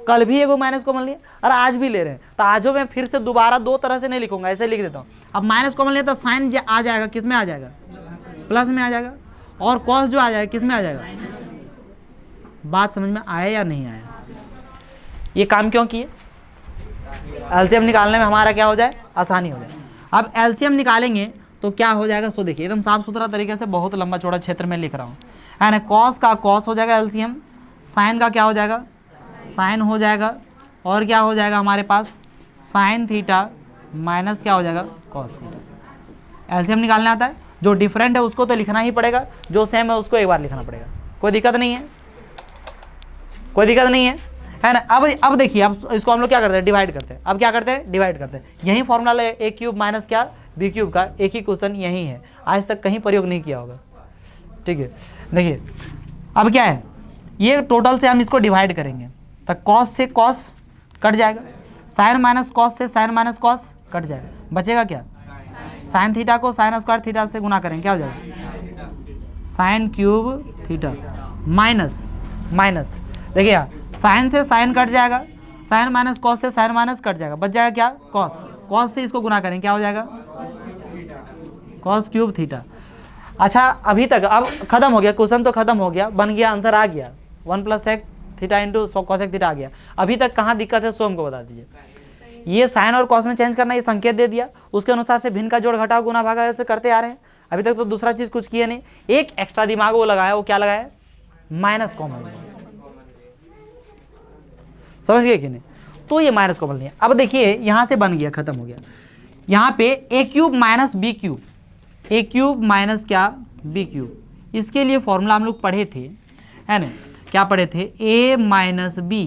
S1: कल भी एगो माइनस कॉमन लिए और आज भी ले रहे हैं। तो आजो मैं फिर से दोबारा 2 तरह से नहीं लिखूंगा, ऐसे लिख देता हूँ। अब माइनस कॉमन लिया तो साइन आ जाएगा, किस में आ जाएगा, प्लस में आ जाएगा, और कॉस जो आ जाएगा किस में आ जाएगा। बात समझ में आया या नहीं आया, ये काम क्यों किए, एलसीएम निकालने में हमारा क्या हो जाए, आसानी हो जाए। अब एलसीएम निकालेंगे तो क्या हो जाएगा, सो देखिए एकदम साफ सुथरा तरीके से, बहुत लंबा चौड़ा क्षेत्र में लिख रहा हूँ, है ना। कॉस का कॉस हो जाएगा एलसीएम, साइन का क्या हो जाएगा, साइन हो जाएगा, और क्या हो जाएगा हमारे पास, साइन थीटा माइनस क्या हो जाएगा, कॉस थीटा। एलसीएम निकालने आता है, जो डिफरेंट है उसको तो लिखना ही पड़ेगा, जो सेम है उसको एक बार लिखना पड़ेगा, कोई दिक्कत नहीं है, कोई दिक्कत नहीं है ना। अब देखिए, अब इसको हम लोग क्या करते हैं, डिवाइड करते हैं। अब क्या करते हैं, डिवाइड करते हैं। यही फॉर्मूला है ए क्यूब माइनस क्या, बी क्यूब का, एक ही क्वेश्चन यही है, आज तक कहीं प्रयोग नहीं किया होगा, ठीक है। देखिए अब क्या है, ये टोटल से हम इसको डिवाइड करेंगे, तो कॉस से कॉस कट जाएगा, साइन माइनस कॉस से साइन माइनस कॉस कट जाएगा, बचेगा क्या, साइन थीटा को साइन स्क्वायर थीटा से गुना करेंगे, क्या हो जाएगा, sine cube theta minus minus. देखिए साइन से साइन कट जाएगा, साइन माइनस कॉस से साइन माइनस कट जाएगा, बच जाएगा क्या, कॉस। कॉस से इसको गुना करेंगे, क्या हो जाएगा, कॉस क्यूब थीटा। अच्छा अभी तक अब खत्म हो गया, क्वेश्चन तो खत्म हो गया, बन गया, आंसर आ गया, 1 plus sec theta into cosec theta आ गया। अभी तक कहाँ दिक्कत है, सो हमको बता दीजिए। ये साइन और कॉस में चेंज करना, ये संकेत दे दिया, उसके अनुसार से भिन्न का जोड़ घटाव गुना भागा ऐसे करते आ रहे हैं। अभी तक तो दूसरा चीज़ कुछ किया नहीं, एक एक्स्ट्रा दिमाग वो लगाया, वो क्या लगाया, माइनस कॉमन, समझ गए कि नहीं। तो ये माइनस कॉमन नहीं है। अब देखिए यहाँ से बन गया, खत्म हो गया। यहाँ पे ए क्यूब माइनस बी क्यूब, ए क्यूब माइनस क्या, बी क्यूब, इसके लिए फॉर्मूला हम लोग पढ़े थे, है ना। क्या पढ़े थे, A minus B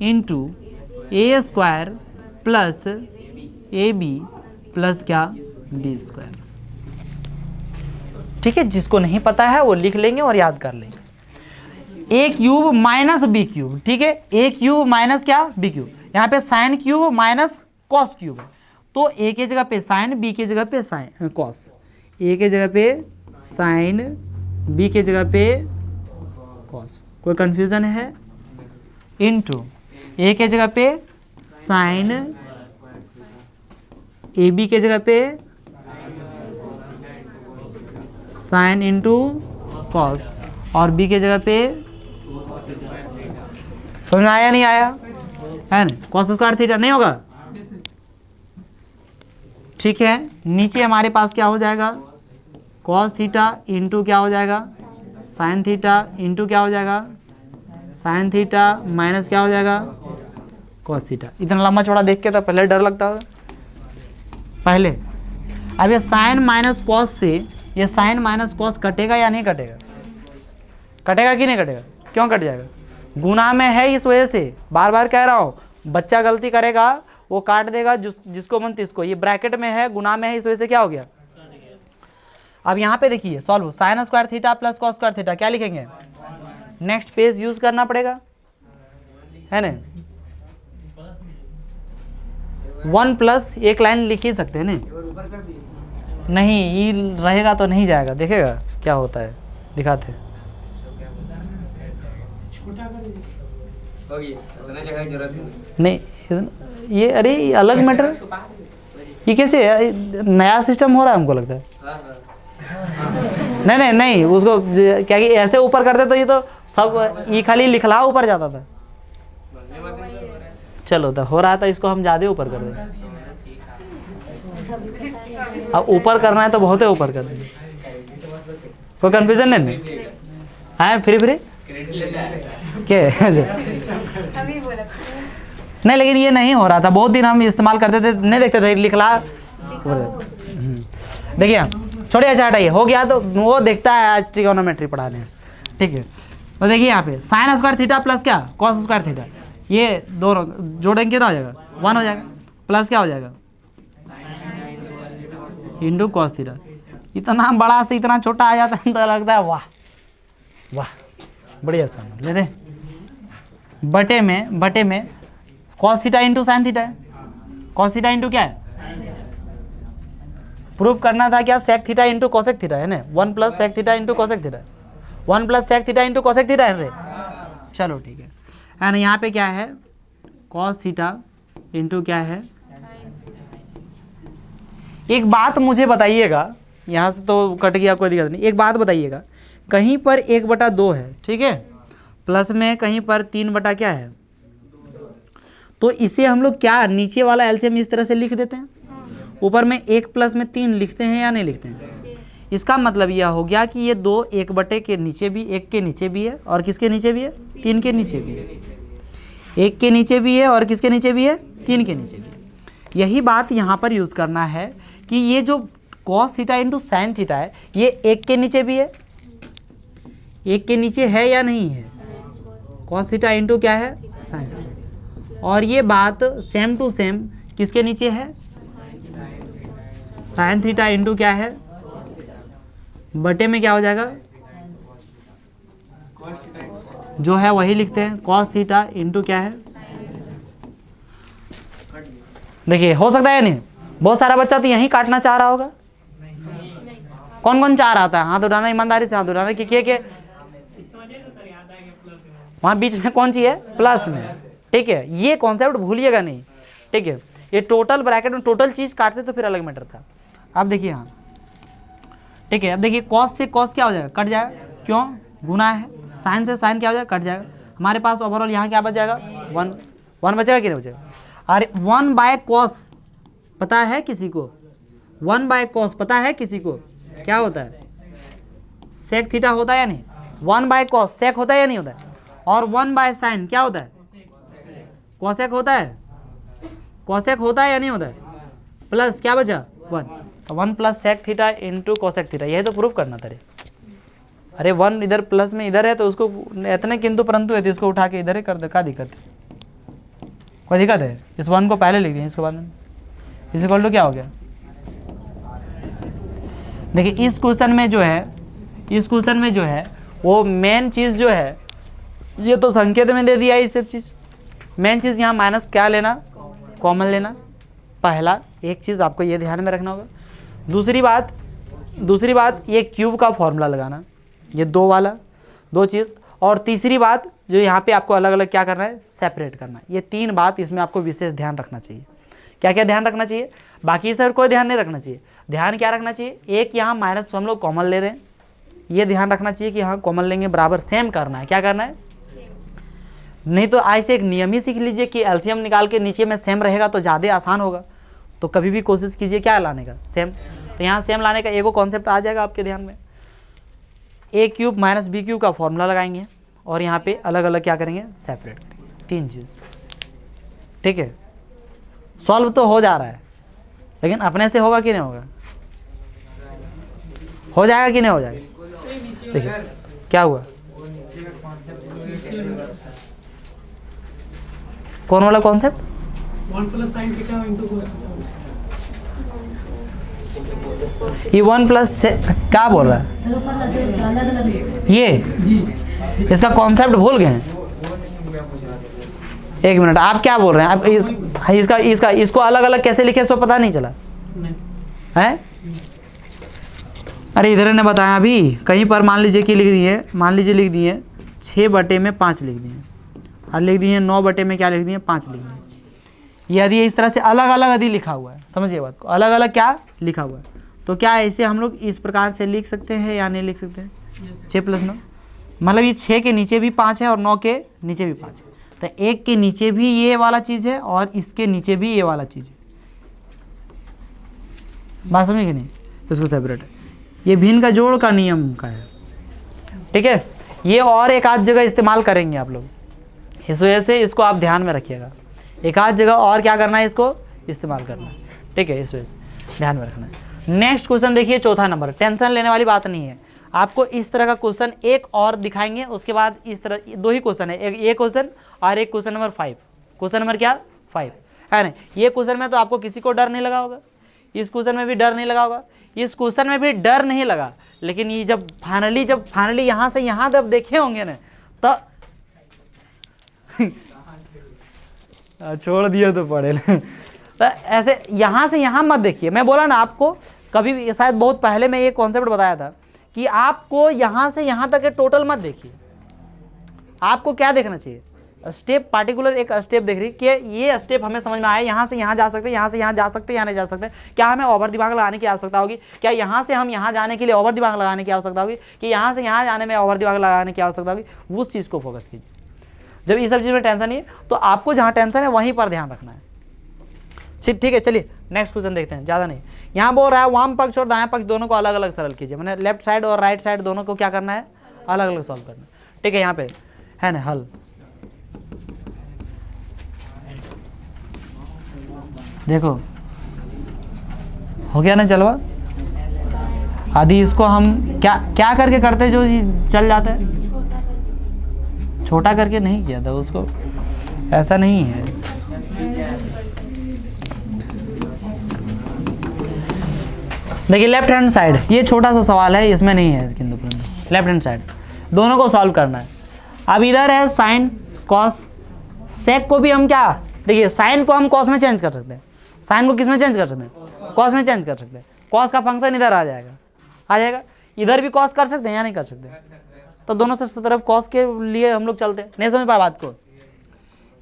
S1: into A square plus A B plus क्या, बी स्क्वायर। ठीक है, जिसको नहीं पता है वो लिख लेंगे और याद कर लेंगे। ए क्यूब माइनस बी क्यूब, ठीक है, ए क्यूब माइनस क्या, बी क्यूब। यहाँ पे sine cube minus cos cube है, तो ए के जगह पे साइन, बी के जगह पे साइन कॉस, ए के जगह पे साइन, बी के जगह पे कॉस, कोई कंफ्यूजन है, इनटू ए के जगह पे साइन, ए बी के जगह पे साइन इंटू कॉस, और बी के जगह पे, समझ में आया नहीं आया, है ना, कॉस स्क्वायर थीटा नहीं होगा, ठीक है। नीचे हमारे पास क्या हो जाएगा, कॉस थीटा इंटू क्या हो जाएगा, साइन थीटा इंटू क्या हो जाएगा, साइन थीटा माइनस क्या हो जाएगा, कॉस थीटा। इतना लंबा चौड़ा देख के तो पहले डर लगता था पहले। अब ये साइन माइनस कॉस से ये साइन माइनस कॉस कटेगा या नहीं कटेगा, कटेगा कि नहीं कटेगा, क्यों कट जाएगा, गुना में है, इस वजह से बार बार कह रहा हूँ। बच्चा गलती करेगा वो काट देगा, जिसको मन तिसको, ये ब्रैकेट में है, गुना में है, इस वजह से क्या हो गया। अब यहाँ पे देखिए solve, sign square theta plus cos square theta, क्या लिखेंगे, नेक्स्ट पेज यूज करना पड़ेगा, है ना। 1 प्लस एक लाइन लिख ही सकते हैं नहीं, ये रहेगा तो नहीं जाएगा, देखेगा क्या होता है, दिखाते हैं। नहीं ये, अरे ये अलग मैटर, ये कैसे नया सिस्टम हो रहा है हमको लगता है। नहीं उसको क्या कि ऐसे ऊपर करते तो ये तो सब ये खाली लिखला ऊपर जाता था। चलो तो हो रहा था, इसको हम ज्यादा ऊपर कर देंगे। अब ऊपर करना है तो बहुत है ऊपर कर देंगे, कोई कंफ्यूजन नहीं है, फ्री क्या नहीं, लेकिन ये नहीं हो रहा था, बहुत दिन हम इस्तेमाल करते थे, नहीं देखते थे लिखला। देखिए छोड़िए, अच्छा हटाइए, हो गया तो वो देखता है आज ट्रिगोनोमेट्री पढ़ा रहे हैं, ठीक है। तो देखिए यहाँ पे साइन स्क्वायर थीटा प्लस क्या कॉस स्क्वायर थीटा, ये दोनों जोड़ेंगे कितना हो जाएगा 1 हो जाएगा, प्लस क्या हो जाएगा इंटू कॉस थीटा। इतना बड़ा से इतना छोटा आ जाता है तो लगता है वाह वाह बढ़िया समझ ले रहे। बटे में cos theta into sine theta है, कॉस थीटा इंटू क्या है, प्रूफ करना था क्या sec theta into cosec theta है ना, 1 plus sec theta into cosec theta, 1 plus sec theta into cosec theta है रे। चलो ठीक है, एंड यहाँ पे क्या है कॉस थीटा इंटू क्या है। एक बात मुझे बताइएगा, यहाँ से तो कट गया कोई दिक्कत नहीं, एक बात बताइएगा, कहीं पर 1/2 है, ठीक है, प्लस में कहीं पर 3 क्या है, तो इसे हम लोग क्या नीचे वाला एलसीएम इस तरह से लिख देते हैं, ऊपर में 1 प्लस में 3 लिखते हैं या नहीं लिखते हैं। इसका मतलब यह हो गया कि ये 2 1 के नीचे भी 1 के नीचे भी है और किसके नीचे भी है 3 के नीचे भी है, 1 के नीचे भी है और किसके नीचे भी है 3 के नीचे भी है। यही बात यहाँ पर यूज़ करना है कि ये जो cos theta into sine theta है ये 1 के नीचे भी है, 1 के नीचे है या नहीं है, कॉस थीटा इंटू क्या है साइन थीटा, और ये बात सेम टू सेम किसके नीचे है साइन थीटा इंटू क्या है बटे में क्या हो जाएगा जो है वही लिखते हैं कॉस थीटा इंटू क्या है। देखिए हो सकता है नहीं, बहुत सारा बच्चा तो यही काटना चाह रहा होगा, कौन कौन चाह रहा था हाथ उठाना, ईमानदारी से हाथ उठाना कि के वहाँ बीच में कौन सी है प्लस में, ठीक है, ये कॉन्सेप्ट भूलिएगा नहीं, ठीक है। ये टोटल ब्रैकेट में टोटल चीज़ काटते तो फिर अलग मैटर था। अब देखिए हाँ ठीक है, अब देखिए कॉस से कॉस क्या हो जाएगा कट जाएगा, क्यों गुना है, साइन से साइन क्या हो जाएगा कट जाएगा, हमारे पास ओवरऑल यहाँ क्या बच जाएगा 1 बचेगा कि नहीं बचेगा। अरे 1/cos पता है किसी को, 1/cos पता है किसी को क्या होता है सेक थीटा होता है या नहीं, 1/cos सेक होता है या नहीं होता है, और 1/sin क्या होता है कोसेक होता है, कोसेक होता है या नहीं होता है, प्लस क्या बचा 1, तो 1 plus sec theta into cosec theta, यही तो प्रूफ करना था रे। अरे 1 इधर प्लस में इधर है तो उसको इतने किंतु परंतु है तो इसको उठा के इधर ही कर दे, क्या दिक्कत है, कोई दिक्कत है, इस 1 को पहले लिख दिए इसके बाद में इस इक्वल टू क्या हो गया। देखिए इस क्वेश्चन में जो है वो मेन चीज़ जो है ये तो संकेत में दे दिया है, ये सब चीज़ मेन चीज़ यहाँ माइनस क्या लेना कॉमन लेना, पहला एक चीज़ आपको ये ध्यान में रखना होगा। दूसरी बात ये क्यूब का फॉर्मूला लगाना, ये 2 वाला 2 चीज़, और तीसरी बात जो यहाँ पे आपको अलग अलग क्या करना है सेपरेट करना, ये 3 बात इसमें आपको विशेष ध्यान रखना चाहिए। क्या क्या ध्यान रखना चाहिए, बाकी सर कोई ध्यान नहीं रखना चाहिए, ध्यान क्या रखना चाहिए, एक यहाँ माइनस हम लोग कॉमन ले रहे हैं, ये ध्यान रखना चाहिए कि हाँ कॉमन लेंगे बराबर सेम करना है, क्या करना है, नहीं तो ऐसे एक नियम ही सीख लीजिए कि एलसीएम निकाल के नीचे में सेम रहेगा तो ज़्यादा आसान होगा, तो कभी भी कोशिश कीजिए क्या लाने का सेम, तो यहाँ सेम लाने का एगो कॉन्सेप्ट आ जाएगा आपके ध्यान में, a³ माइनस b³ का फॉर्मूला लगाएंगे और यहाँ पे अलग अलग क्या करेंगे सेपरेट करेंगे, 3 चीज़, ठीक है। सॉल्व तो हो जा रहा है लेकिन अपने से होगा कि नहीं होगा, हो जाएगा कि नहीं हो जाएगा। देखिए क्या हुआ, कौन वाला concept
S2: 1 plus sign theta into cos theta,
S1: ये 1 प्लस क्या बोल रहा है ये, इसका कॉन्सेप्ट भूल गए हैं। एक मिनट, आप क्या बोल रहे हैं, आप इसको अलग अलग कैसे लिखे सो पता नहीं चला है। अरे इधर ने बताया अभी कहीं पर मान लीजिए कि लिख दिए, मान लीजिए लिख दिए 6/5 लिख दिए और लिख दिए 9/में क्या लिख दिए 5 लिख दिए। यदि इस तरह से अलग अलग यदि लिखा हुआ है, समझिए बात को, अलग अलग क्या लिखा हुआ है, तो क्या ऐसे हम लोग इस प्रकार से लिख सकते हैं या नहीं लिख सकते हैं, 6 + 9 मतलब ये 6 के नीचे भी 5 है और 9 के नीचे भी 5 है, तो 1 के नीचे भी ये वाला चीज़ है और इसके नीचे भी ये वाला चीज़ है, बात समझ गए नहीं, इसको सेपरेट है, ये भिन्न का जोड़ का नियम का है, ठीक है। ये और एक आध जगह इस्तेमाल करेंगे आप लोग, इस वजह से इसको आप ध्यान में रखिएगा, एक आध जगह और क्या करना है इसको इस्तेमाल करना है, ठीक है, इस वजह से ध्यान में रखना है, नेक्स्ट क्वेश्चन देखिए, चौथा नंबर। टेंशन लेने वाली बात नहीं है, आपको इस तरह का क्वेश्चन एक और दिखाएंगे, उसके बाद इस तरह दो ही क्वेश्चन है, एक ये क्वेश्चन और एक क्वेश्चन नंबर 5। क्वेश्चन नंबर क्या 5 है ना। ये क्वेश्चन में तो आपको किसी को डर नहीं लगा होगा, इस क्वेश्चन में भी डर नहीं लगा होगा, इस क्वेश्चन में भी डर नहीं लगा, लेकिन ये जब फाइनली यहाँ से यहाँ जब देखे होंगे ना तो छोड़ दिया तो पड़े तो ऐसे यहाँ से यहाँ मत देखिए। मैं बोला ना आपको, कभी भी शायद बहुत पहले मैं ये कॉन्सेप्ट बताया था कि आपको यहाँ से यहाँ तक के टोटल मत देखिए। आपको क्या देखना चाहिए, स्टेप, पार्टिकुलर एक स्टेप देख रही कि ये स्टेप हमें समझ में आया, यहाँ से यहाँ जा सकते हैं, यहाँ से यहाँ जा सकते हैं, यहाँ नहीं जा सकते, क्या हमें ओवर दिमाग लगाने की आवश्यकता होगी, क्या यहाँ से हम यहाँ जाने के लिए ओवर दिमाग लगाने की आवश्यकता होगी, कि यहाँ से यहाँ जाने में ओवर दिमाग लगाने की आवश्यकता होगी, उस चीज़ को फोकस कीजिए। जब ये सब चीज़ में टेंशन नहीं है तो आपको जहाँ टेंशन है वहीं पर ध्यान रखना है। ठीक है, चलिए नेक्स्ट क्वेश्चन देखते हैं, ज़्यादा नहीं। यहाँ बोल रहा है वाम पक्ष और दायां पक्ष दोनों को अलग अलग सरल कीजिए, मैंने लेफ्ट साइड और राइट साइड दोनों को क्या करना है, अलग अलग सॉल्व करना है। ठीक है, यहाँ पे है ना हल, देखो हो गया ना चलवा। आदि इसको हम क्या करके करते जो चल जाता है, छोटा करके नहीं किया था उसको, ऐसा नहीं है। देखिए लेफ्ट हैंड साइड, ये छोटा सा सवाल है, इसमें नहीं है किंतु लेफ्ट हैंड साइड दोनों को सॉल्व करना है। अब इधर है साइन कॉस, सेक को भी हम क्या, देखिए साइन को हम कॉस में चेंज कर सकते हैं, साइन को किस में चेंज कर सकते हैं, कॉस में चेंज कर सकते हैं। कॉस का फंक्शन इधर आ जाएगा, इधर भी कॉस कर सकते हैं या नहीं कर सकते, तो दोनों तरफ कॉस के लिए हम लोग चलते हैं। नहीं समझ पाए बात को,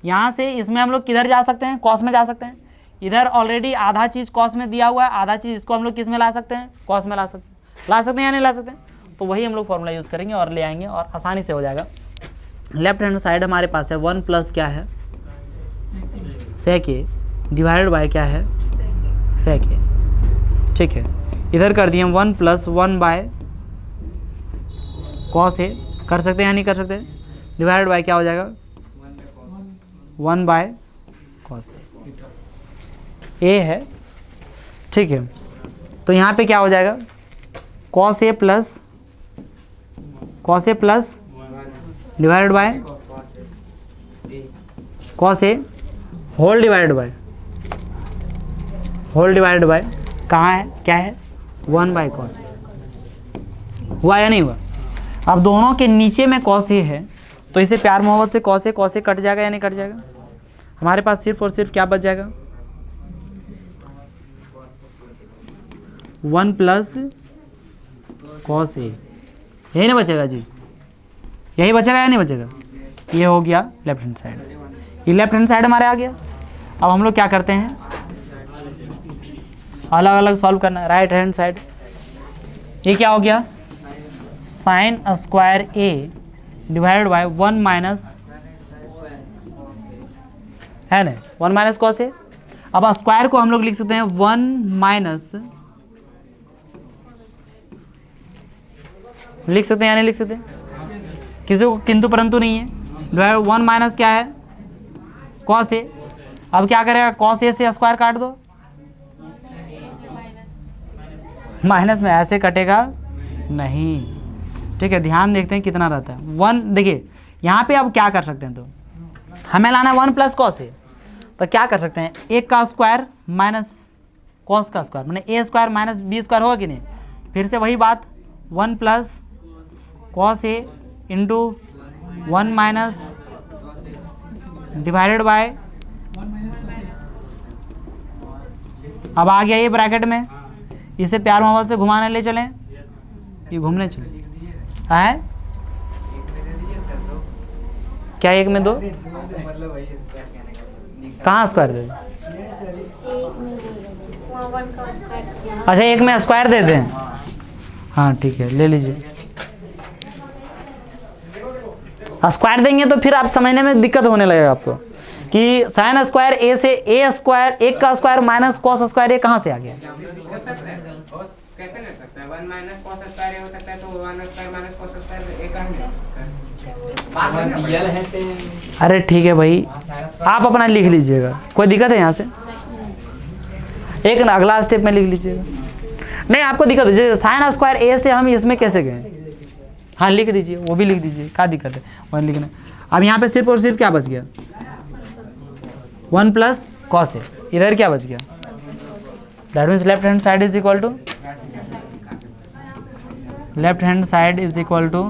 S1: यहाँ से इसमें हम लोग किधर जा सकते हैं, कॉस में जा सकते हैं। इधर ऑलरेडी आधा चीज़ कॉस में दिया हुआ है, आधा चीज़ इसको हम लोग किस में ला सकते हैं, कॉस में ला सकते हैं या नहीं ला सकते हैं, तो वही हम लोग फॉर्मूला यूज़ करेंगे और ले आएंगे और आसानी से हो जाएगा। लेफ्ट हैंड साइड हमारे पास है 1 प्लस क्या है सेक ए डिवाइडेड बाय क्या है सेक ए। ठीक है, इधर कर दिए हम 1 प्लस 1 बाय कॉस ए, कर सकते हैं या नहीं कर सकते, डिवाइडेड बाय क्या हो जाएगा 1 बाय कॉस ए है। ठीक है, तो यहाँ पे क्या हो जाएगा cos A plus divided by cos A whole divided by कहाँ है, क्या है 1 बाय कॉस ए। हुआ या नहीं हुआ। अब दोनों के नीचे में कॉस ए है, तो इसे प्यार मोहब्बत से कॉस ए कट जाएगा या नहीं कट जाएगा। हमारे पास सिर्फ और सिर्फ क्या बच जाएगा 1 प्लस कॉस ए, यही ना बचेगा जी, यही बचेगा या नहीं बचेगा। ये हो गया लेफ्ट हैंड साइड, ये लेफ्ट हैंड साइड हमारे आ गया। अब हम लोग क्या करते हैं, अलग अलग सॉल्व करना है। राइट हैंड साइड ये क्या हो गया sign square A divided by 1 minus है ना 1 माइनस कॉस ए। अब स्क्वायर को हम लोग लिख सकते हैं 1 माइनस, लिख सकते हैं या नहीं लिख सकते, किसी को किंतु परंतु नहीं है। डिवाइड 1 माइनस क्या है कॉस ए। अब क्या करेगा कॉस ए से स्क्वायर काट दो, माइनस में ऐसे कटेगा नहीं। ठीक है, ध्यान देखते हैं कितना रहता है 1। देखिए यहाँ पे अब क्या कर सकते हैं, तो हमें लाना 1 प्लस कॉस ए, तो क्या कर सकते हैं 1 का स्क्वायर माइनस कॉस का स्क्वायर, मैंने ए स्क्वायर माइनस बी स्क्वायर होगा कि नहीं। फिर से वही बात 1 plus cos A into 1 minus divided by, अब आ गया ये ब्रैकेट में, इसे प्यार मोहब्बत से घुमाने ले चलें, ये घूमने चले है क्या 1 में 2, कहाँ स्क्वायर दे, अच्छा 1 में स्क्वायर दे दें, हाँ ठीक है ले लीजिए। स्क्वायर देंगे तो फिर आप समझने में दिक्कत होने लगेगा आपको कि साइन स्क्वायर ए से ए स्क्वायर 1 का स्क्वायर माइनस कॉस स्क्वायर ए कहाँ से आ गया।
S3: कैसे ले सकते हैं 1 माइनस कॉस स्क्वायर ए हो सकता है, तो 1 स्क्वायर माइनस कॉस स्क्वायर ए कहाँ ले सकते हैं।
S1: अरे ठीक है भाई, आप अपना लिख लीजिएगा, कोई दिक्कत है यहाँ से, एक अगला स्टेप में लिख लीजिएगा। नहीं आपको दिक्कत है, साइन स्क्वायर ए से हम इसमें कैसे गए? हाँ लिख दीजिए, वो भी लिख दीजिए, क्या दिक्कत है वन लिखना। अब यहाँ पे सिर्फ और सिर्फ क्या बच गया? 1 प्लस कॉस ए। इधर क्या बच गया? That means left hand side is equal to left hand side is equal to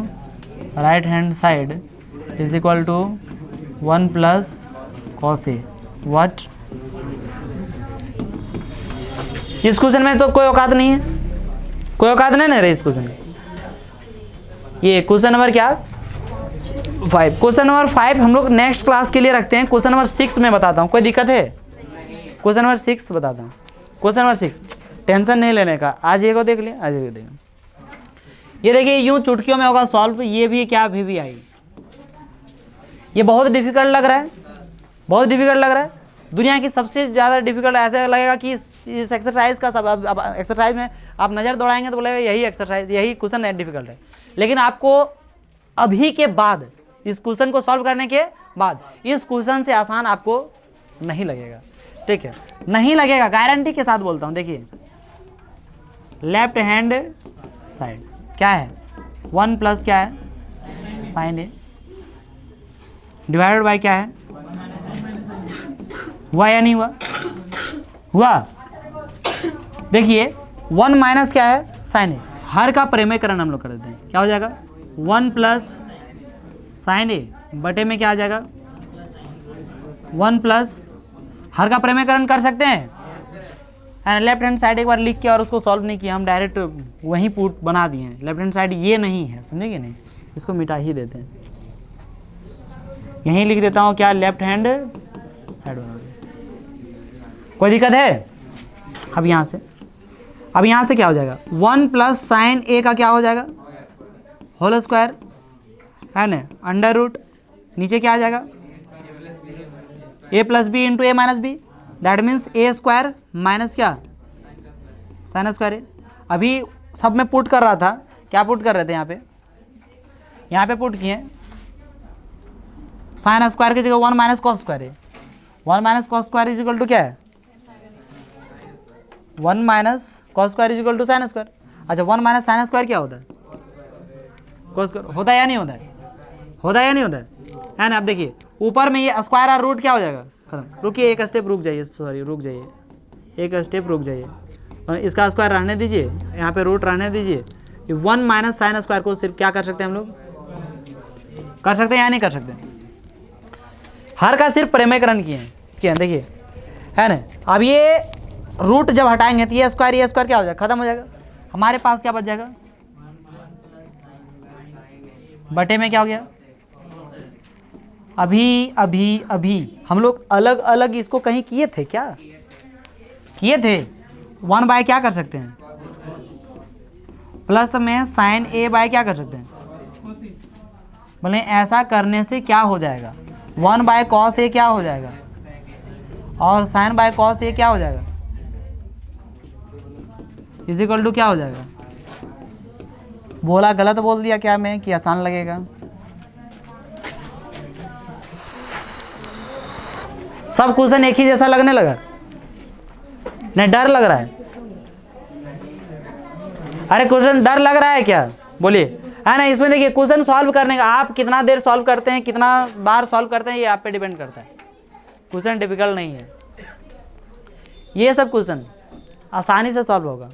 S1: right hand side is equal to 1 plus cos A. What? इस क्वेश्चन में तो कोई औकात नहीं है, कोई औकात नहीं ना रहे इस क्वेश्चन में। ये क्वेश्चन नंबर क्या? 5। क्वेश्चन नंबर 5 हम लोग नेक्स्ट क्लास के लिए रखते हैं। क्वेश्चन नंबर 6 में बताता हूँ, कोई दिक्कत है? क्वेश्चन नंबर 6 बताता हूँ। क्वेश्चन नंबर 6 टेंशन नहीं लेने का, आज ये को देख लिया, आज ये को देख। ये देखिए यूं चुटकियों में होगा सॉल्व। ये भी क्या VBI, ये बहुत डिफिकल्ट लग रहा है, बहुत डिफिकल्ट लग रहा है। दुनिया की सबसे ज़्यादा डिफिकल्ट ऐसे लगेगा कि इस एक्सरसाइज का सब अब एक्सरसाइज में आप नज़र दौड़ाएंगे तो बोलेगा यही एक्सरसाइज, यही क्वेश्चन है डिफिकल्ट है। लेकिन आपको अभी के बाद, इस क्वेश्चन को सॉल्व करने के बाद, इस क्वेश्चन से आसान आपको नहीं लगेगा। ठीक है, नहीं लगेगा, गारंटी के साथ बोलता हूँ। देखिए लेफ्ट हैंड साइड क्या है? 1 प्लस क्या है? साइन ए डिवाइडेड बाय क्या है? हुआ या नहीं हुआ? हुआ। देखिए 1 माइनस क्या है? साइन ए। हर का परिमेयकरण हम लोग कर देते हैं, क्या हो जाएगा? 1 प्लस साइन ए बटे में क्या आ जाएगा? 1 प्लस, हर का परिमेयकरण कर सकते हैं। लेफ्ट हैंड साइड एक बार लिख के और उसको सॉल्व नहीं किया, हम डायरेक्ट वहीं पुट बना दिए हैं। लेफ्ट हैंड साइड ये नहीं है, समझेंगे नहीं, इसको मिटा ही देते हैं। यहीं लिख देता हूँ क्या? लेफ्ट हैंड साइड बना दिया। कोई दिक्कत है? अब यहाँ से क्या हो जाएगा? 1 प्लस साइन ए का क्या हो जाएगा? होल स्क्वायर है ना, अंडर रूट, नीचे क्या आ जाएगा? a plus B into A minus B, that means A square minus क्या? Sine square A. अभी सब में पुट कर रहा था, क्या पुट कर रहे थे? यहाँ पे पुट किए साइन स्क्वायर की जगह 1 माइनस कॉस स्क्वायर है। 1 minus cos square is equal to क्या है? 1 minus cos square is equal to sine square. अच्छा 1 माइनस साइन स्क्वायर क्या होता है? कॉस स्क्वायर होता है या नहीं होता है? होता है या नहीं होता है ना? अब देखिए ऊपर में ये स्क्वायर और रूट क्या हो जाएगा? खत्म। रुकिए एक स्टेप रुक जाइए, सॉरी रुक जाइए, एक स्टेप रुक जाइए और इसका स्क्वायर रहने दीजिए, यहाँ पे रूट रहने दीजिए। ये 1 माइनस साइन स्क्वायर को सिर्फ क्या कर सकते हैं हम लोग? कर सकते हैं या नहीं कर सकते? हर का सिर्फ परिमेयकरण किए हैं, देखिए है ना। अब ये रूट जब हटाएंगे तो ये स्क्वायर क्या हो जाएगा? खत्म हो जाएगा। हमारे पास क्या बच जाएगा? बटे में क्या हो गया? अभी हम लोग अलग अलग इसको कहीं किए थे क्या? किए थे। 1 बाय क्या कर सकते हैं? प्लस में साइन ए बाय क्या कर सकते हैं? बोले ऐसा करने से क्या हो जाएगा? 1 बाय कॉस ए क्या हो जाएगा? और साइन बाय कॉस ए क्या हो जाएगा? इज इक्वल टू क्या हो जाएगा? बोला गलत बोल दिया क्या मैं कि आसान लगेगा? सब क्वेश्चन एक ही जैसा लगने लगा? नहीं डर लग रहा है? अरे क्वेश्चन डर लग रहा है क्या? बोलिए, है ना। इसमें देखिए क्वेश्चन सॉल्व करने का आप कितना देर सॉल्व करते हैं, कितना बार सॉल्व करते हैं, ये आप पे डिपेंड करता है। क्वेश्चन डिफिकल्ट नहीं है, ये सब क्वेश्चन आसानी से सॉल्व होगा,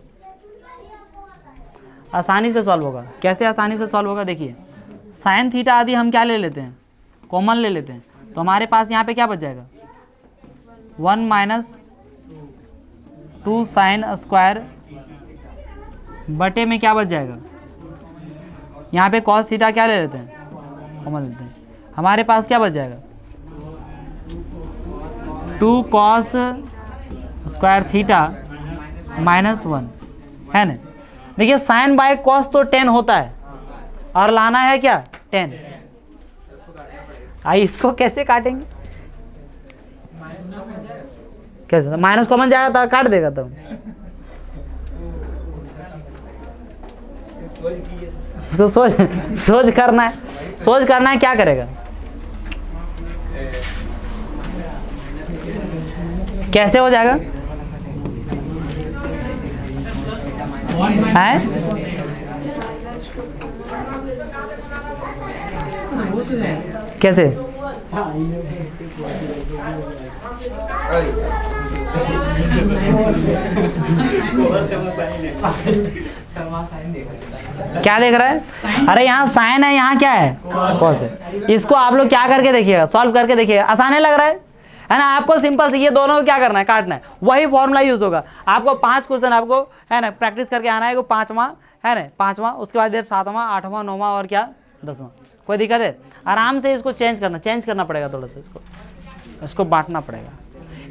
S1: आसानी से सॉल्व होगा। कैसे आसानी से सॉल्व होगा? देखिए साइन थीटा आदि हम क्या ले लेते हैं? कॉमन ले लेते हैं, तो हमारे पास यहाँ पे क्या बच जाएगा? 1 माइनस 2 साइन स्क्वायर बटे में क्या बच जाएगा? यहाँ पे कॉस थीटा क्या ले लेते हैं? कॉमन लेते हैं, हमारे पास क्या बच जाएगा? 2 कॉस स्क्वायर थीटा माइनस 1 है ना। देखिए साइन बाय कॉस तो 10 होता है और लाना है क्या? 10। आई इसको कैसे काटेंगे? कैसे? माइनस कॉमन जाएगा तो काट देगा तब। उसको सोच करना है, सोच करना है क्या करेगा? कैसे हो जाएगा? है? कैसे? क्या देख रहा है? अरे यहाँ साइन है, यहाँ क्या है? कॉस है। इसको आप लोग क्या करके देखिएगा, सॉल्व करके देखिएगा। आसान लग रहा है ना? आपको सिंपल से ये दोनों को क्या करना है, काटना है, वही फॉर्मूला यूज होगा। आपको 5 क्वेश्चन आपको है ना प्रैक्टिस करके आना है, 5वां है ना, 5वां, उसके बाद इधर 7वां, 8वां, 9वां और क्या 10वां। कोई दिक्कत है? आराम से इसको चेंज करना पड़ेगा, थोड़ा सा इसको बांटना पड़ेगा।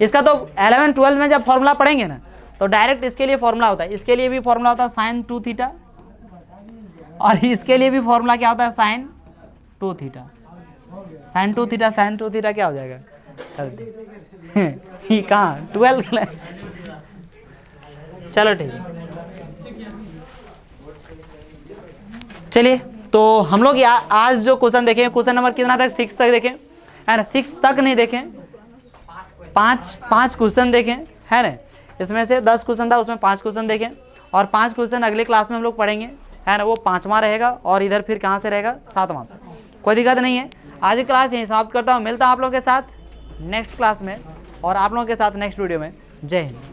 S1: इसका तो 11 12 में जब फॉर्मूला पढ़ेंगे ना तो डायरेक्ट इसके लिए फॉर्मूला होता है, इसके लिए भी फॉर्मूला होता है साइन 2 थीटा, और इसके लिए भी फॉर्मूला क्या होता है, sine 2 theta. Sine 2 theta, sine 2 theta क्या हो जाएगा? ये कहाँ 12? चलो ठीक है, चलिए। तो हम लोग आज जो क्वेश्चन देखें, क्वेश्चन नंबर कितना तक, 6 तक देखें, है ना। 6 तक नहीं देखें, 5 क्वेश्चन देखें, है ना। इसमें से 10 क्वेश्चन था, उसमें 5 क्वेश्चन देखें, और 5 क्वेश्चन अगले क्लास में हम लोग पढ़ेंगे, है ना। वो 5वां रहेगा, और इधर फिर कहाँ से रहेगा, 7वां से। कोई दिक्कत नहीं है। आज की क्लास यहीं समाप्त करता हूँ, मिलता हूँ आप लोगों के साथ नेक्स्ट क्लास में, और आप लोगों के साथ नेक्स्ट वीडियो में। जय हिंद।